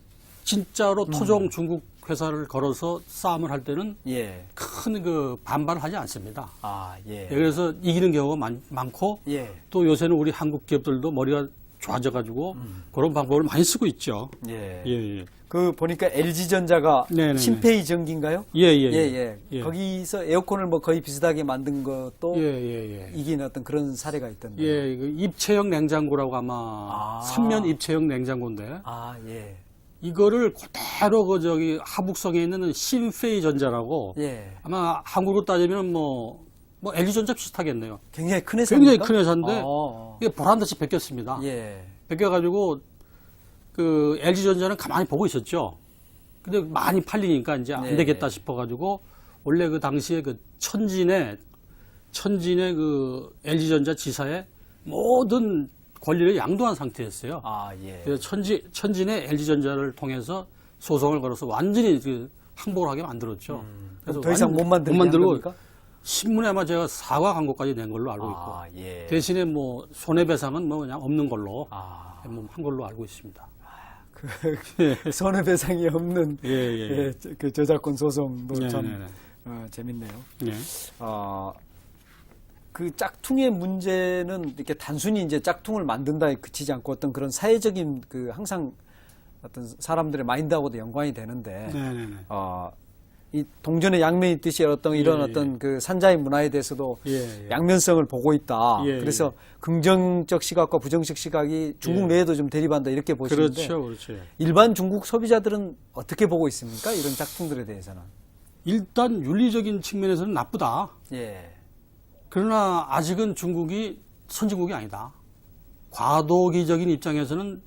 진짜로 토종 중국 회사를 걸어서 싸움을 할 때는 예. 큰 그 반발을 하지 않습니다. 아, 예. 그래서 이기는 경우가 많고 예. 또 요새는 우리 한국 기업들도 머리가 좋아져가지고 그런 방법을 많이 쓰고 있죠. 예. 예, 예. 그 보니까 LG전자가 네네네. 신페이 전기인가요? 예, 예, 예, 예. 예. 예. 거기서 에어컨을 뭐 거의 비슷하게 만든 것도 예, 예, 예. 이긴 어떤 그런 사례가 있던데. 예, 그 입체형 냉장고라고 아마 아. 3면 입체형 냉장고인데 아, 예. 이거를 그대로 그 저기 하북성에 있는 신페이 전자라고 예. 아마 한국으로 따지면 뭐 LG전자 비슷하겠네요. 굉장히 큰 회사입니까? 굉장히 큰 회사인데 어. 이게 보란듯이 베꼈습니다. 예. 베껴가지고 그 LG전자는 가만히 보고 있었죠. 근데 많이 팔리니까 이제 안 네. 되겠다 싶어가지고 원래 그 당시에 그 천진의 그 LG전자 지사의 모든 권리를 양도한 상태였어요. 아, 예. 그래서 천진의 LG전자를 통해서 소송을 걸어서 완전히 그 항복을 하게 만들었죠. 그래서 더 이상 못 만들게 만들고 한 겁니까? 신문에 아마 제가 사과 광고까지 낸 걸로 알고 있고 아, 예. 대신에 뭐 손해배상은 뭐 그냥 없는 걸로 아. 한 걸로 알고 있습니다. 그 손해배상이 없는 예, 예. 예, 그 저작권 소송도 네, 참 네, 네. 재밌네요. 네. 그 짝퉁의 문제는 이렇게 단순히 이제 짝퉁을 만든다에 그치지 않고 어떤 그런 사회적인 그 항상 어떤 사람들의 마인드하고도 연관이 되는데 네, 네, 네. 이 동전의 양면이 있듯이 어떤 이런 예, 어떤 그 산자의 문화에 대해서도 예, 예. 양면성을 보고 있다. 예, 그래서 긍정적 시각과 부정적 시각이 중국 예. 내에도 좀 대립한다 이렇게 보시는데 그렇죠, 그렇죠. 일반 중국 소비자들은 어떻게 보고 있습니까? 이런 짝퉁들에 대해서는. 일단 윤리적인 측면에서는 나쁘다. 예. 그러나 아직은 중국이 선진국이 아니다. 과도기적인 입장에서는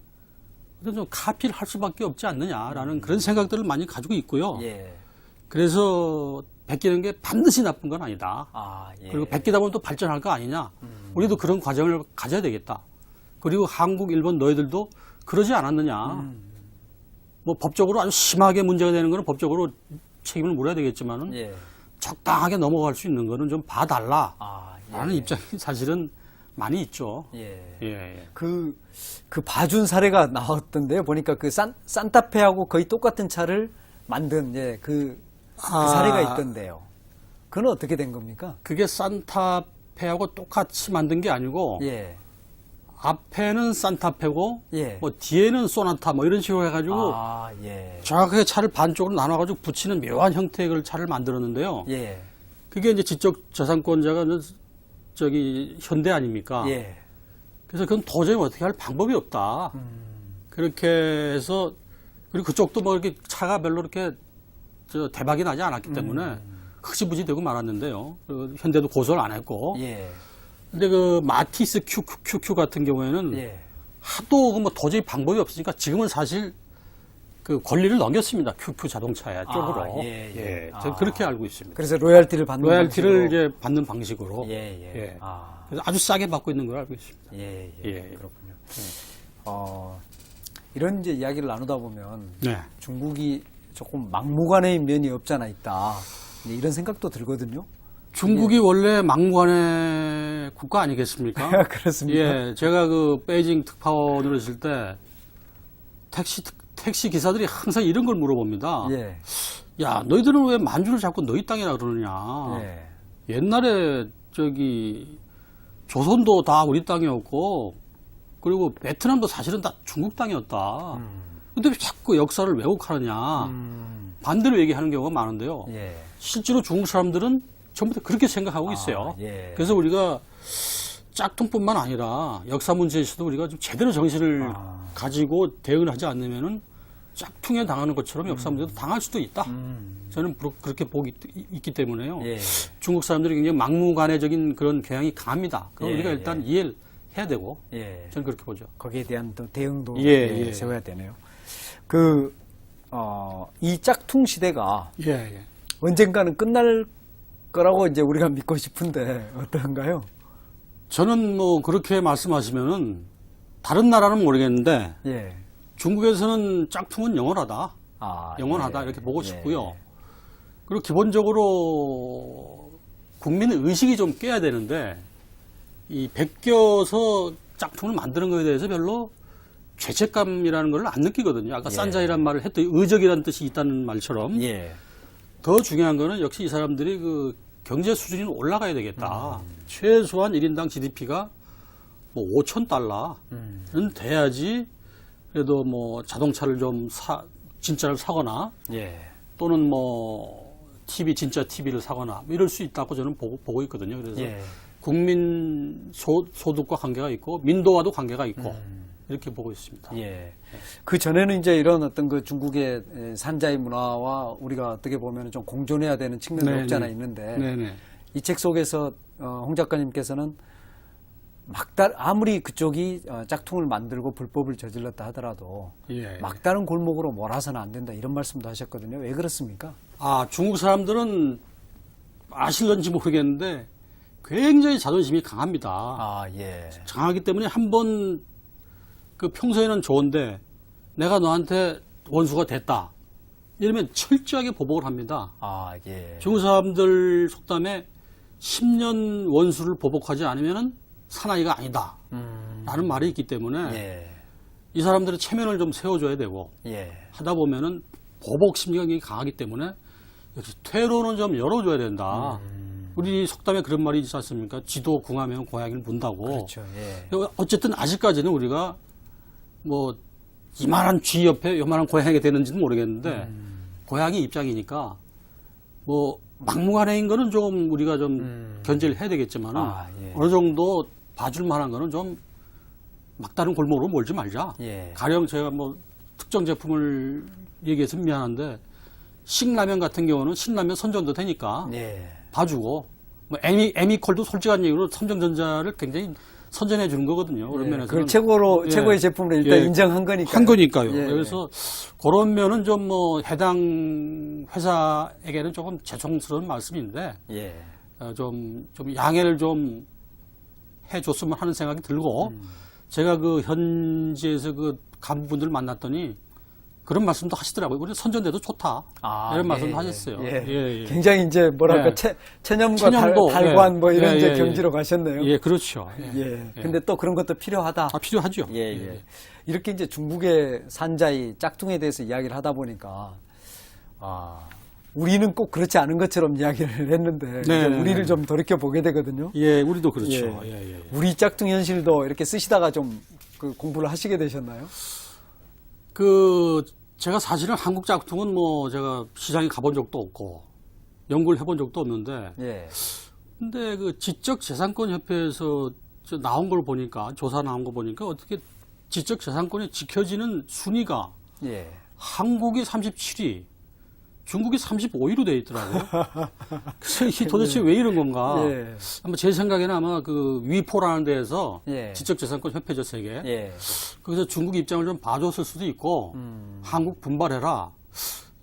좀 카피를 할 수밖에 없지 않느냐라는 그런 생각들을 많이 가지고 있고요. 예. 그래서 베끼는 게 반드시 나쁜 건 아니다. 아, 예. 그리고 베끼다 보면 또 발전할 거 아니냐. 우리도 그런 과정을 가져야 되겠다. 그리고 한국, 일본 너희들도 그러지 않았느냐. 뭐 법적으로 아주 심하게 문제가 되는 거는 법적으로 책임을 물어야 되겠지만은 예. 적당하게 넘어갈 수 있는 거는 좀 봐달라. 아, 라는 입장이 사실은 많이 있죠. 예. 예, 예. 그 봐준 사례가 나왔던데요. 보니까 그 산타페하고 거의 똑같은 차를 만든 그 사례가 있던데요. 그건 어떻게 된 겁니까? 그게 산타페하고 똑같이 만든 게 아니고 예. 앞에는 산타페고 예. 뭐 뒤에는 소나타 뭐 이런 식으로 해가지고 아, 예. 정확하게 차를 반쪽으로 나눠가지고 붙이는 묘한 형태의 그 차를 만들었는데요. 예. 그게 이제 지적 저상권자가 저기 현대 아닙니까? 예. 그래서 그건 도저히 어떻게 할 방법이 없다. 그렇게 해서 그리고 그쪽도 뭐 이렇게 차가 별로 이렇게 대박이 나지 않았기 때문에 흐지부지 되고 말았는데요. 그 현대도 고소를 안 했고. 예. 근데 그 마티스 QQ 같은 경우에는 예. 하도 뭐 도저히 방법이 없으니까 지금은 사실 그 권리를 넘겼습니다. QQ 자동차 쪽으로. 예, 예. 저는 그렇게 알고 있습니다. 그래서 로열티를 받는 로얄티를 방식으로. 이제 받는 방식으로. 예, 예. 예. 아. 그래서 아주 싸게 받고 있는 걸 알고 있습니다. 예, 예. 예. 그렇군요. 이런 이제 이야기를 나누다 보면 네. 중국이 조금 막무가내의 면이 없잖아 있다. 이제 이런 생각도 들거든요. 중국이 원래 막무가내 국가 아니겠습니까? 그렇습니까? 예, 제가 그 베이징 특파원으로 있을 때 택시 기사들이 항상 이런 걸 물어봅니다. 예. 야, 너희들은 왜 만주를 자꾸 너희 땅이라 그러느냐? 예. 옛날에 저기 조선도 다 우리 땅이었고 그리고 베트남도 사실은 다 중국 땅이었다. 근데 왜 자꾸 역사를 왜곡하느냐? 반대로 얘기하는 경우가 많은데요. 예. 실제로 중국 사람들은 전부 다 그렇게 생각하고 있어요. 예. 그래서 우리가 짝퉁뿐만 아니라 역사 문제에서도 우리가 좀 제대로 정신을 가지고 대응을 하지 않으면은 짝퉁에 당하는 것처럼 역사 문제도 당할 수도 있다. 저는 그렇게 보기 있기 때문에요. 예. 중국 사람들이 굉장히 막무가내적인 그런 경향이 강합니다. 그걸 예, 우리가 일단 이해를 해야 되고 예. 저는 그렇게 보죠. 거기에 대한 또 대응도 예, 예. 세워야 되네요. 이 짝퉁 시대가 예, 예. 언젠가는 끝날 거라고 이제 우리가 믿고 싶은데 어떤가요? 저는 뭐 그렇게 말씀하시면은 다른 나라는 모르겠는데 예. 중국에서는 짝퉁은 영원하다. 영원하다 예. 이렇게 보고 예. 싶고요. 그리고 기본적으로 국민 의식이 좀 깨야 되는데 이 베껴서 짝퉁을 만드는 것에 대해서 별로 죄책감이라는 걸 안 느끼거든요. 아까 예. 산자이란 말을 했더니 의적이라는 뜻이 있다는 말처럼 예. 더 중요한 거는 역시 이 사람들이 그 경제 수준이 올라가야 되겠다. 최소한 1인당 GDP가 뭐 5천 달러는 돼야지 그래도 뭐 자동차를 좀 진짜를 사거나 예. 또는 뭐 진짜 TV를 사거나 뭐 이럴 수 있다고 저는 보고 있거든요. 그래서 예. 국민 소득과 관계가 있고 민도와도 관계가 있고 이렇게 보고 있습니다. 예. 그 전에는 이제 이런 어떤 그 중국의 산자의 문화와 우리가 어떻게 보면 좀 공존해야 되는 측면이 네네. 없지 않아 있는데 네네. 이 책 속에서 홍 작가님께서는 아무리 그쪽이 짝퉁을 만들고 불법을 저질렀다 하더라도 예. 막다른 골목으로 몰아서는 안 된다 이런 말씀도 하셨거든요. 왜 그렇습니까? 아, 중국 사람들은 아실런지 모르겠는데 굉장히 자존심이 강합니다. 아, 예. 강하기 때문에 한번 그 평소에는 좋은데 내가 너한테 원수가 됐다. 이러면 철저하게 보복을 합니다. 아, 예. 중국 사람들 속담에 10년 원수를 보복하지 않으면 사나이가 아니다. 라는 말이 있기 때문에 예. 이 사람들의 체면을 좀 세워줘야 되고 예. 하다 보면은 보복 심리가 강하기 때문에 역시 퇴로는 좀 열어줘야 된다. 우리 속담에 그런 말이 있지 않습니까? 쥐도 궁하면 고양이를 문다고. 그렇죠. 예. 어쨌든 아직까지는 우리가 뭐 이만한 쥐 옆에 요만한 고양이가 되는지는 모르겠는데 고양이 입장이니까 뭐 막무가내인 거는 좀 우리가 좀 견제를 해야 되겠지만은 아, 예. 어느 정도 봐줄 만한 거는 좀 막다른 골목으로 몰지 말자. 예. 가령 제가 뭐 특정 제품을 얘기해서 미안한데 신라면 같은 경우는 신라면 선전도 되니까 예. 봐주고 뭐 에미콜도 솔직한 얘기로 삼성전자를 굉장히 선전해 주는 거거든요. 그런 예. 면에서는 그걸 예. 최고의 제품으로 일단 예. 인정한 거니까요. 한 거니까요. 예. 그래서 그런 면은 좀 뭐 해당 회사에게는 조금 죄송스러운 말씀인데 예. 좀 양해를 좀 해줬으면 하는 생각이 들고 제가 그 현지에서 그 간부분들 만났더니 그런 말씀도 하시더라고요. 우리 선전돼도 좋다. 아, 이런 예, 말씀도 예. 하셨어요. 예. 예, 예. 굉장히 이제 뭐랄까 예. 체념과 체념도, 달관 예. 뭐 이런 예, 이제 예, 경지로 가셨네요. 예, 그렇죠. 예. 근데 또 그런 것도 필요하다. 아, 필요하죠. 예, 예. 이렇게 이제 중국의 산자의 짝퉁에 대해서 이야기를 하다 보니까, 우리는 꼭 그렇지 않은 것처럼 이야기를 했는데, 이제 우리를 좀 돌이켜보게 되거든요. 예, 우리도 그렇죠. 예. 예, 예. 우리 짝퉁 현실도 이렇게 쓰시다가 좀 그 공부를 하시게 되셨나요? 제가 사실은 한국 짝퉁은 뭐 제가 시장에 가본 적도 없고, 연구를 해본 적도 없는데, 예. 근데 그 지적재산권 협회에서 나온 걸 보니까, 조사 나온 거 보니까 어떻게 지적재산권이 지켜지는 순위가 예. 한국이 37위, 중국이 35위로 돼 있더라고요. 그래서 이게 도대체 왜 이런 건가? 예. 아마 제 생각에는 아마 그 위포라는 데에서 예. 지적재산권 협회죠, 세계. 예. 거기서 중국 입장을 좀 봐줬을 수도 있고, 한국 분발해라.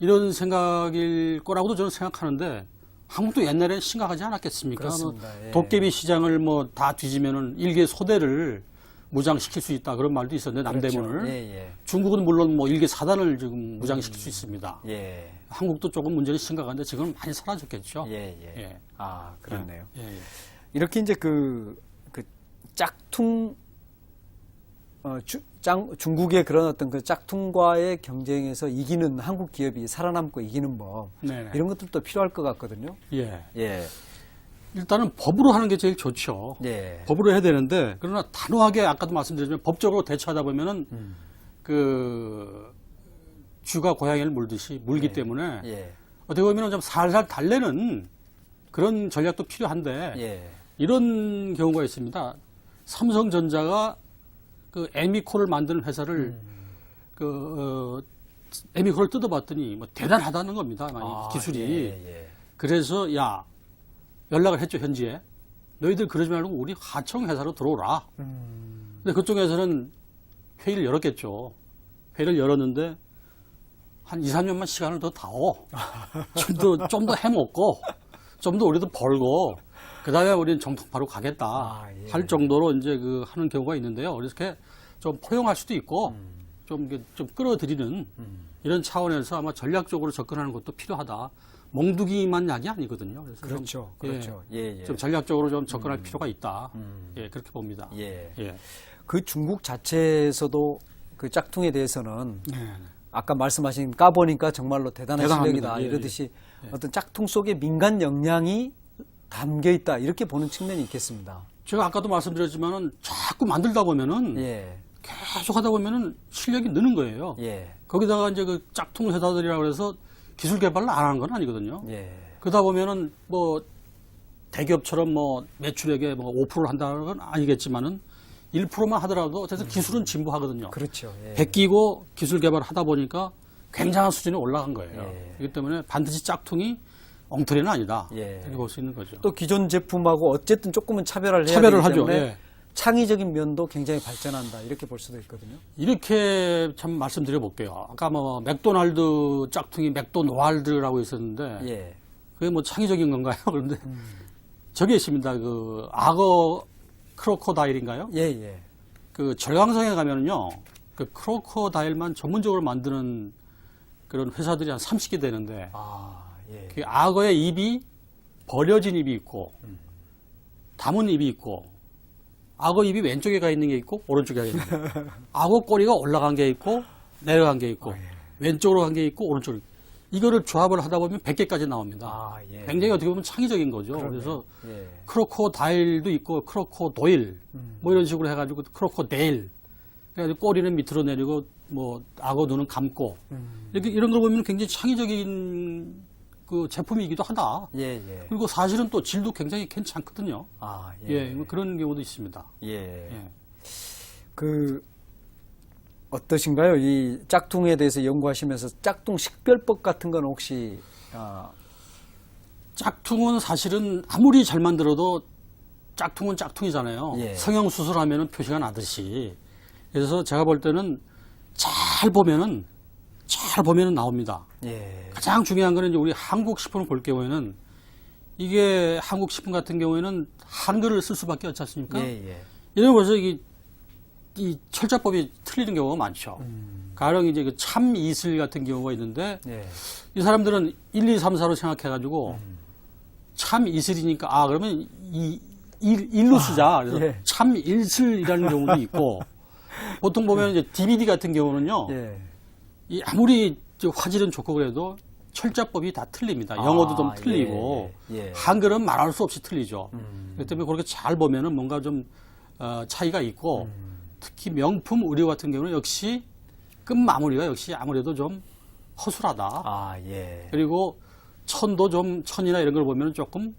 이런 생각일 거라고도 저는 생각하는데, 한국도 옛날에 심각하지 않았겠습니까? 그렇습니다. 예. 도깨비 시장을 뭐 다 뒤지면은 일개 소대를 무장시킬 수 있다. 그런 말도 있었는데, 남대문을. 그렇죠. 예, 예. 중국은 물론 뭐 일개 사단을 지금 무장시킬 수 있습니다. 예. 한국도 조금 문제는 심각한데 지금 많이 사라졌겠죠. 예, 예. 예. 아, 그렇네요. 예, 예. 이렇게 이제 그 짝퉁, 중국의 그런 어떤 그 짝퉁과의 경쟁에서 이기는 한국 기업이 살아남고 이기는 법, 네네. 이런 것들도 필요할 것 같거든요. 예. 예. 일단은 법으로 하는 게 제일 좋죠. 예. 법으로 해야 되는데, 그러나 단호하게 아까도 말씀드렸지만 법적으로 대처하다 보면은 그 쥐가 고양이를 물기 때문에 예. 어떻게 보면 좀 살살 달래는 그런 전략도 필요한데 예. 이런 경우가 있습니다. 삼성전자가 그 에미콜을 만드는 회사를 에미콜을 뜯어봤더니 뭐 대단하다는 겁니다. 이 기술이. 예, 예. 그래서 야 연락을 했죠, 현지에. 너희들 그러지 말고 우리 하청 회사로 들어오라. 근데 그쪽에서는 회의를 열었겠죠. 회의를 열었는데 한 2, 3년만 시간을 더 다오. 좀 더 해먹고, 좀 더 우리도 벌고, 그 다음에 우리는 정통파로 가겠다. 예. 할 정도로 이제 하는 경우가 있는데요. 이렇게 좀 포용할 수도 있고, 좀 끌어들이는 이런 차원에서 아마 전략적으로 접근하는 것도 필요하다. 몽두기만 약이 아니거든요. 그래서 그렇죠. 좀, 그렇죠. 예, 예. 좀 전략적으로 좀 접근할 필요가 있다. 예, 그렇게 봅니다. 예. 예. 그 중국 자체에서도 그 짝퉁에 대해서는 네. 아까 말씀하신 까보니까 정말로 대단한 대단합니다. 실력이다 예, 이러듯이 어떤 짝퉁 속에 민간 역량이 담겨 있다 이렇게 보는 측면이 있겠습니다. 제가 아까도 말씀드렸지만은 자꾸 만들다 보면은 예, 계속 하다 보면은 실력이 느는 거예요. 예, 거기다가 이제 그 짝퉁 회사들이라고 해서 기술 개발을 안 하는 건 아니거든요. 예, 그러다 보면은 뭐 대기업처럼 뭐 매출액의 뭐 5%를 한다는 건 아니겠지만은 1%만 하더라도 어쨌든 기술은 진보하거든요. 그렇죠. 예. 베끼고 기술 개발을 하다 보니까 굉장한 수준에 올라간 거예요. 예. 그렇기 때문에 반드시 짝퉁이 엉터리는 아니다. 예. 이렇게 볼 수 있는 거죠. 또 기존 제품하고 어쨌든 조금은 차별을 해야 차별을 되기 하죠. 때문에 예. 창의적인 면도 굉장히 발전한다 이렇게 볼 수도 있거든요. 이렇게 참 말씀드려 볼게요. 아까 뭐 맥도날드 짝퉁이 맥도노알드라고 있었는데 예, 그게 뭐 창의적인 건가요? 그런데 저기 있습니다. 그 악어 크로코다일인가요? 예, 예, 그 절강성에 가면은요, 그 크로코다일만 전문적으로 만드는 그런 회사들이 한 30개 되는데, 아, 예, 그 악어의 입이 버려진 입이 있고, 담은 입이 있고, 악어 입이 왼쪽에 가 있는 게 있고, 오른쪽에 가 있는 게 있고, 악어 꼬리가 올라간 게 있고, 내려간 게 있고, 왼쪽으로 간 게 있고, 오른쪽으로. 이거를 조합을 하다 보면 100개까지 나옵니다. 아, 예. 굉장히 어떻게 보면 창의적인 거죠. 그러네요. 그래서 예, 크로코다일도 있고 크로코도일 뭐 이런 식으로 해가지고 크로코데일 그래가지고 꼬리는 밑으로 내리고 뭐 악어 눈은 감고 이렇게 이런 걸 보면 굉장히 창의적인 그 제품이기도 하다. 예, 예. 그리고 사실은 또 질도 굉장히 괜찮거든요. 아, 예, 뭐 그런 경우도 있습니다. 예. 예. 그 어떠신가요? 이 짝퉁에 대해서 연구하시면서 짝퉁 식별법 같은 건 혹시 짝퉁은 사실은 아무리 잘 만들어도 짝퉁은 짝퉁이잖아요. 예. 성형 수술하면은 표시가 나듯이. 그래서 제가 볼 때는 잘 보면은 나옵니다. 예, 가장 중요한 거는 이제 우리 한국 식품을 볼 경우에는 이게 한국 식품 같은 경우에는 한글을 쓸 수밖에 없지 않습니까? 예, 예. 이런 벌써 이 철자법이 틀리는 경우가 많죠. 가령 이제 그 참 이슬 같은 경우가 있는데 예. 이 사람들은 1, 2, 3, 4로 생각해가지고 참 이슬이니까 아 그러면 일로 쓰자. 그래서 예. 참 일슬이라는 경우도 있고 보통 보면 이제 DVD 같은 경우는요. 예. 이 아무리 저 화질은 좋고 그래도 철자법이 다 틀립니다. 영어도 좀 틀리고 예, 예. 한글은 말할 수 없이 틀리죠. 그렇기 때문에 그렇게 잘 보면은 뭔가 좀 차이가 있고 특히 명품 의류 같은 경우는 역시 끝 마무리가 역시 아무래도 좀 허술하다. 아, 예. 그리고 천도 좀 천이나 이런 걸 보면 조금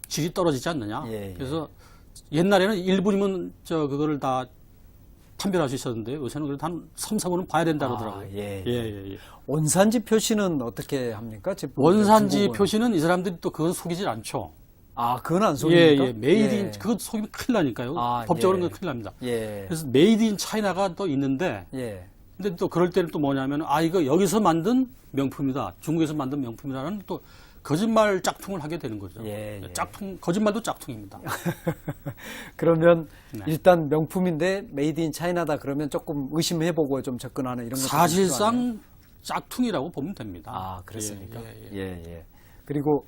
질이 떨어지지 않느냐. 예, 예. 그래서 옛날에는 1분이면 그거를 다 판별할 수 있었는데 요새는 그래도 한 3, 4분은 봐야 된다 그러더라고요. 예. 예. 원산지 표시는 어떻게 합니까? 제품 원산지 중국은? 표시는 이 사람들이 또 그건 속이질 않죠. 아, 그건 안 속입니까? 예. 메이드 인, 예. 그거 속이면 큰일 나니까요. 아, 법적으로는 예. 그건 큰일 납니다. 예. 그래서 메이드 인 차이나가 또 있는데 예. 근데 또 그럴 때는 또 뭐냐면 아 이거 여기서 만든 명품이다. 중국에서 만든 명품이라는 또 거짓말 짝퉁을 하게 되는 거죠. 예, 예. 거짓말도 짝퉁입니다. 그러면 네. 일단 명품인데 메이드 인 차이나다 그러면 조금 의심해보고 좀 접근하는 이런 것도 필요하네요. 사실상 짝퉁이라고 보면 됩니다. 아, 그렇습니까? 예. 예. 그리고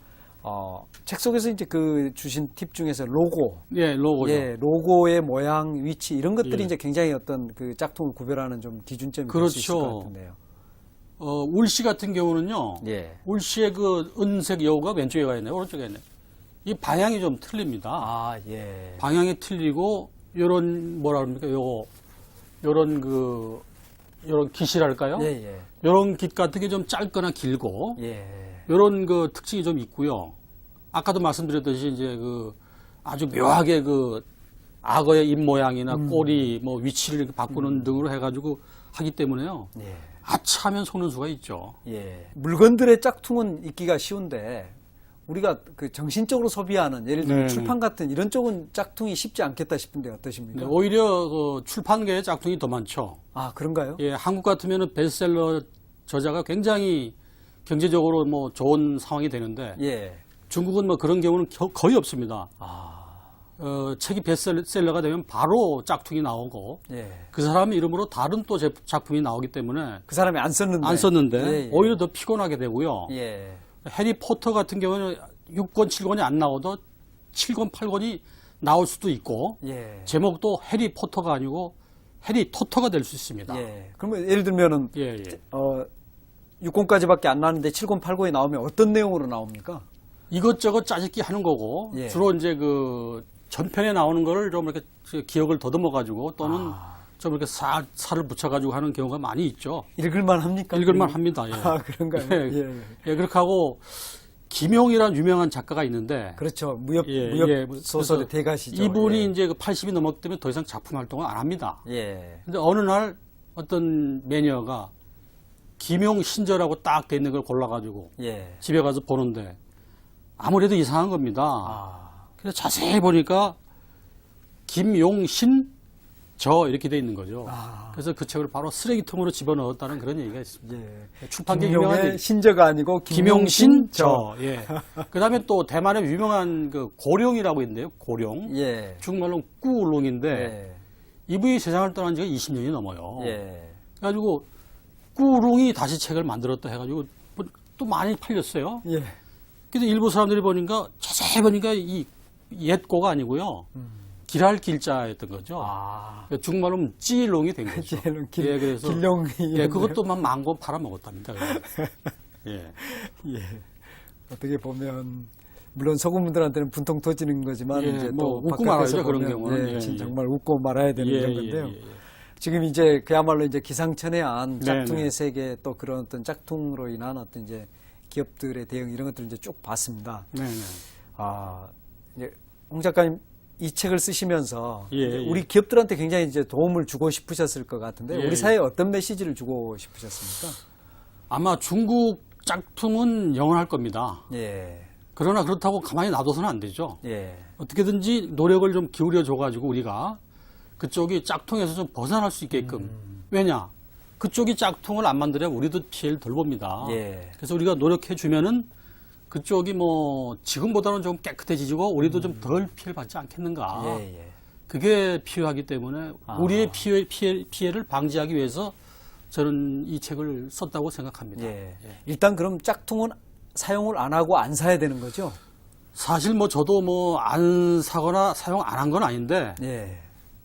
책 속에서 이제 그 주신 팁 중에서 로고, 예, 로고죠. 예, 로고의 모양, 위치 이런 것들이 예. 이제 굉장히 어떤 그 짝퉁을 구별하는 좀 기준점이 될 수 있을 것 그렇죠. 같은데요. 울씨 같은 경우는요. 예. 울씨의 그 은색 여우가 왼쪽에 가 있네요. 오른쪽에 있네요. 이 방향이 좀 틀립니다. 아, 예. 방향이 틀리고 요런 뭐라 그럽니까? 요런 깃이랄까요? 예. 요런 깃 같은 게 좀 짧거나 길고 예. 요런 그 특징이 좀 있고요. 아까도 말씀드렸듯이 이제 그 아주 묘하게 그 악어의 입 모양이나 꼬리 뭐 위치를 이렇게 바꾸는 등으로 해가지고 하기 때문에요. 예. 아차하면 속는 수가 있죠. 예. 물건들의 짝퉁은 있기가 쉬운데 우리가 그 정신적으로 소비하는 예를 들면 네. 출판 같은 이런 쪽은 짝퉁이 쉽지 않겠다 싶은데 어떠십니까? 네, 오히려 그 출판계의 짝퉁이 더 많죠. 아, 그런가요? 예, 한국 같으면은 베스트셀러 저자가 굉장히 경제적으로 뭐 좋은 상황이 되는데 예. 중국은 뭐 그런 경우는 거의 없습니다. 아, 책이 베스트셀러가 되면 바로 짝퉁이 나오고 예. 그 사람 이름으로 다른 또 작품이 나오기 때문에 그 사람이 안 썼는데. 예. 오히려 더 피곤하게 되고요. 예. 해리포터 같은 경우는 6권, 7권이 안 나오도 7권, 8권이 나올 수도 있고 예. 제목도 해리포터가 아니고 해리 토터가 될 수 있습니다. 예. 그러면 예를 들면은 예, 예. 6권까지밖에 안 나왔는데 7권, 8권이 나오면 어떤 내용으로 나옵니까? 이것저것 짜집기 하는 거고 예. 주로 이제 그 전편에 나오는 거를 좀 이렇게 기억을 더듬어 가지고 또는 좀 이렇게 살을 붙여 가지고 하는 경우가 많이 있죠. 읽을만 합니까? 읽을만 합니다. 예. 아, 그런가요? 예. 예. 예, 그렇게 하고 김용이라는 유명한 작가가 있는데 그렇죠. 무협 예, 소설의 그래서 대가시죠. 이분이 예. 이제 그 80이 넘었기 때문에 더 이상 작품 활동을 안 합니다. 예. 근데 어느 날 어떤 매니아가 김용 신저라고 딱 돼 있는 걸 골라가지고 예. 집에 가서 보는데 아무래도 이상한 겁니다. 아. 그래서 자세히 보니까 김용신 저 이렇게 돼 있는 거죠. 아. 그래서 그 책을 바로 쓰레기통으로 집어넣었다는 그런 얘기가 있습니다. 예. 출판계 유명한 김용의 신저가 아니고 김용신 저. 예. 그다음에 또 대만의 유명한 그 고룡이라고 있는데요. 고룡. 예. 중국말로 꾸울롱인데 예. 이분이 세상을 떠난 지가 20년이 넘어요. 예. 그래가지고 꾸울롱이 다시 책을 만들었다 해가지고 또 많이 팔렸어요. 예. 그래서 일부 사람들이 보니까 자세히 보니까 이 옛고가 아니고요. 길할 길자였던 거죠. 아. 그러니까 중국말로 찌롱이 된 거죠. 찌롱, 예, 그래서 길룡이. 예, 그것도 막 망고 팔아 먹었답니다. 예. 예. 어떻게 보면 물론 서구분들한테는 분통 터지는 거지만 예, 이제 뭐 또 웃고 바깥에서 말아야죠, 그런 보면, 경우는. 예, 예, 진짜 예. 정말 웃고 말아야 되는 이런 건데요. 예. 지금 이제 그야말로 이제 기상천외한 네, 짝퉁의 네. 세계 또 그런 어떤 짝퉁으로 인한 어떤 이제 기업들의 대응 이런 것들을 이제 쭉 봤습니다. 네, 네. 아, 이제 홍 작가님 이 책을 쓰시면서 예, 예. 우리 기업들한테 굉장히 이제 도움을 주고 싶으셨을 것 같은데 예, 우리 예. 사회에 어떤 메시지를 주고 싶으셨습니까? 아마 중국 짝퉁은 영원할 겁니다. 예, 그러나 그렇다고 가만히 놔둬서는 안 되죠. 예, 어떻게든지 노력을 좀 기울여 줘가지고 우리가 그쪽이 짝퉁에서 좀 벗어날 수 있게끔. 왜냐? 그쪽이 짝퉁을 안 만들어야 우리도 피해를 덜 봅니다. 예. 그래서 우리가 노력해 주면은 그쪽이 뭐 지금보다는 좀 깨끗해지고 우리도 좀 덜 피해를 받지 않겠는가. 예, 예. 그게 필요하기 때문에 우리의 피해를 방지하기 위해서 저는 이 책을 썼다고 생각합니다. 예. 일단 그럼 짝퉁은 사용을 안 하고 안 사야 되는 거죠? 사실 뭐 저도 뭐 안 사거나 사용 안 한 건 아닌데 예.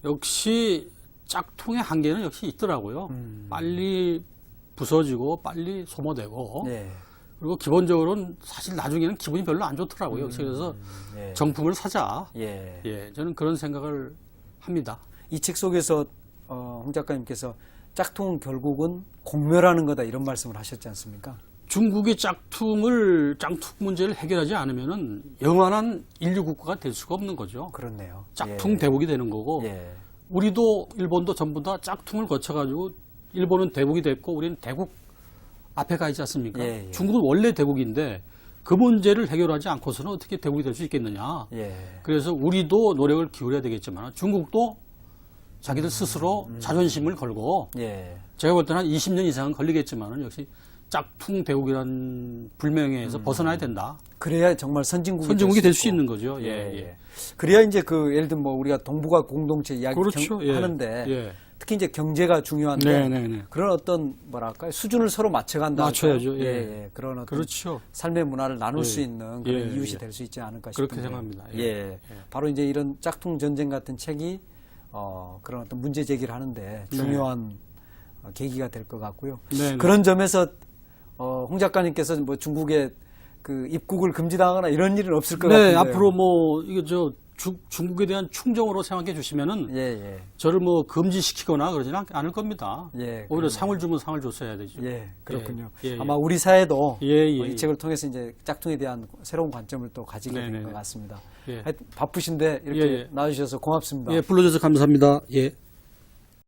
역시 짝퉁의 한계는 역시 있더라고요. 빨리 부서지고 빨리 소모되고 예. 그리고 기본적으로는 사실 나중에는 기분이 별로 안 좋더라고요. 역시 그래서 예. 정품을 사자. 예. 예, 저는 그런 생각을 합니다. 이 책 속에서 홍 작가님께서 짝퉁은 결국은 공멸하는 거다 이런 말씀을 하셨지 않습니까? 중국의 짝퉁 문제를 해결하지 않으면은 영원한 인류 국가가 될 수가 없는 거죠. 그렇네요. 짝퉁 예. 대국이 되는 거고 예. 우리도 일본도 전부 다 짝퉁을 거쳐가지고 일본은 대국이 됐고 우리는 대국 앞에 가 있지 않습니까? 예, 예. 중국은 원래 대국인데 그 문제를 해결하지 않고서는 어떻게 대국이 될 수 있겠느냐. 예. 그래서 우리도 노력을 기울여야 되겠지만 중국도 자기들 스스로 자존심을 걸고 예. 제가 볼 때는 한 20년 이상은 걸리겠지만 역시 짝퉁 대국이라는 불명예에서 벗어나야 된다. 그래야 정말 선진국이 될 수 있고. 있는 거죠. 예, 예, 예. 예. 그래야 이제 그 예를 들면 뭐 우리가 동북아 공동체 이야기 그렇죠. 예. 하는데 예. 특히 이제 경제가 중요한데 네, 네, 네. 그런 어떤 뭐랄까요 수준을 서로 맞춰간다. 맞춰야죠. 할까요? 예. 예. 그런 어떤 그렇죠. 삶의 문화를 나눌 예. 수 있는 그런 예, 이웃이 예. 될 수 있지 않을까 그렇게 싶은데. 생각합니다. 예. 예. 바로 이제 이런 짝퉁 전쟁 같은 책이 그런 어떤 문제 제기를 하는데 중요한 계기가 될 것 같고요. 네, 네. 그런 점에서 홍 작가님께서 뭐 중국에 그 입국을 금지당하거나 이런 일은 없을 것 네, 같은데요. 앞으로 뭐 이거 중국에 대한 충정으로 생각해 주시면은 예, 예. 저를 뭐 금지시키거나 그러지는 않을 겁니다. 예, 오히려 그러네요. 상을 주면 상을 줬어야 되죠. 예, 그렇군요. 예, 예. 아마 우리 사회도 예, 예, 이 책을 통해서 이제 짝퉁에 대한 새로운 관점을 또 가지게 네, 된 네, 것 네. 같습니다. 예. 하여튼 바쁘신데 이렇게 예, 예. 나와주셔서 고맙습니다. 예, 불러줘서 감사합니다. 예.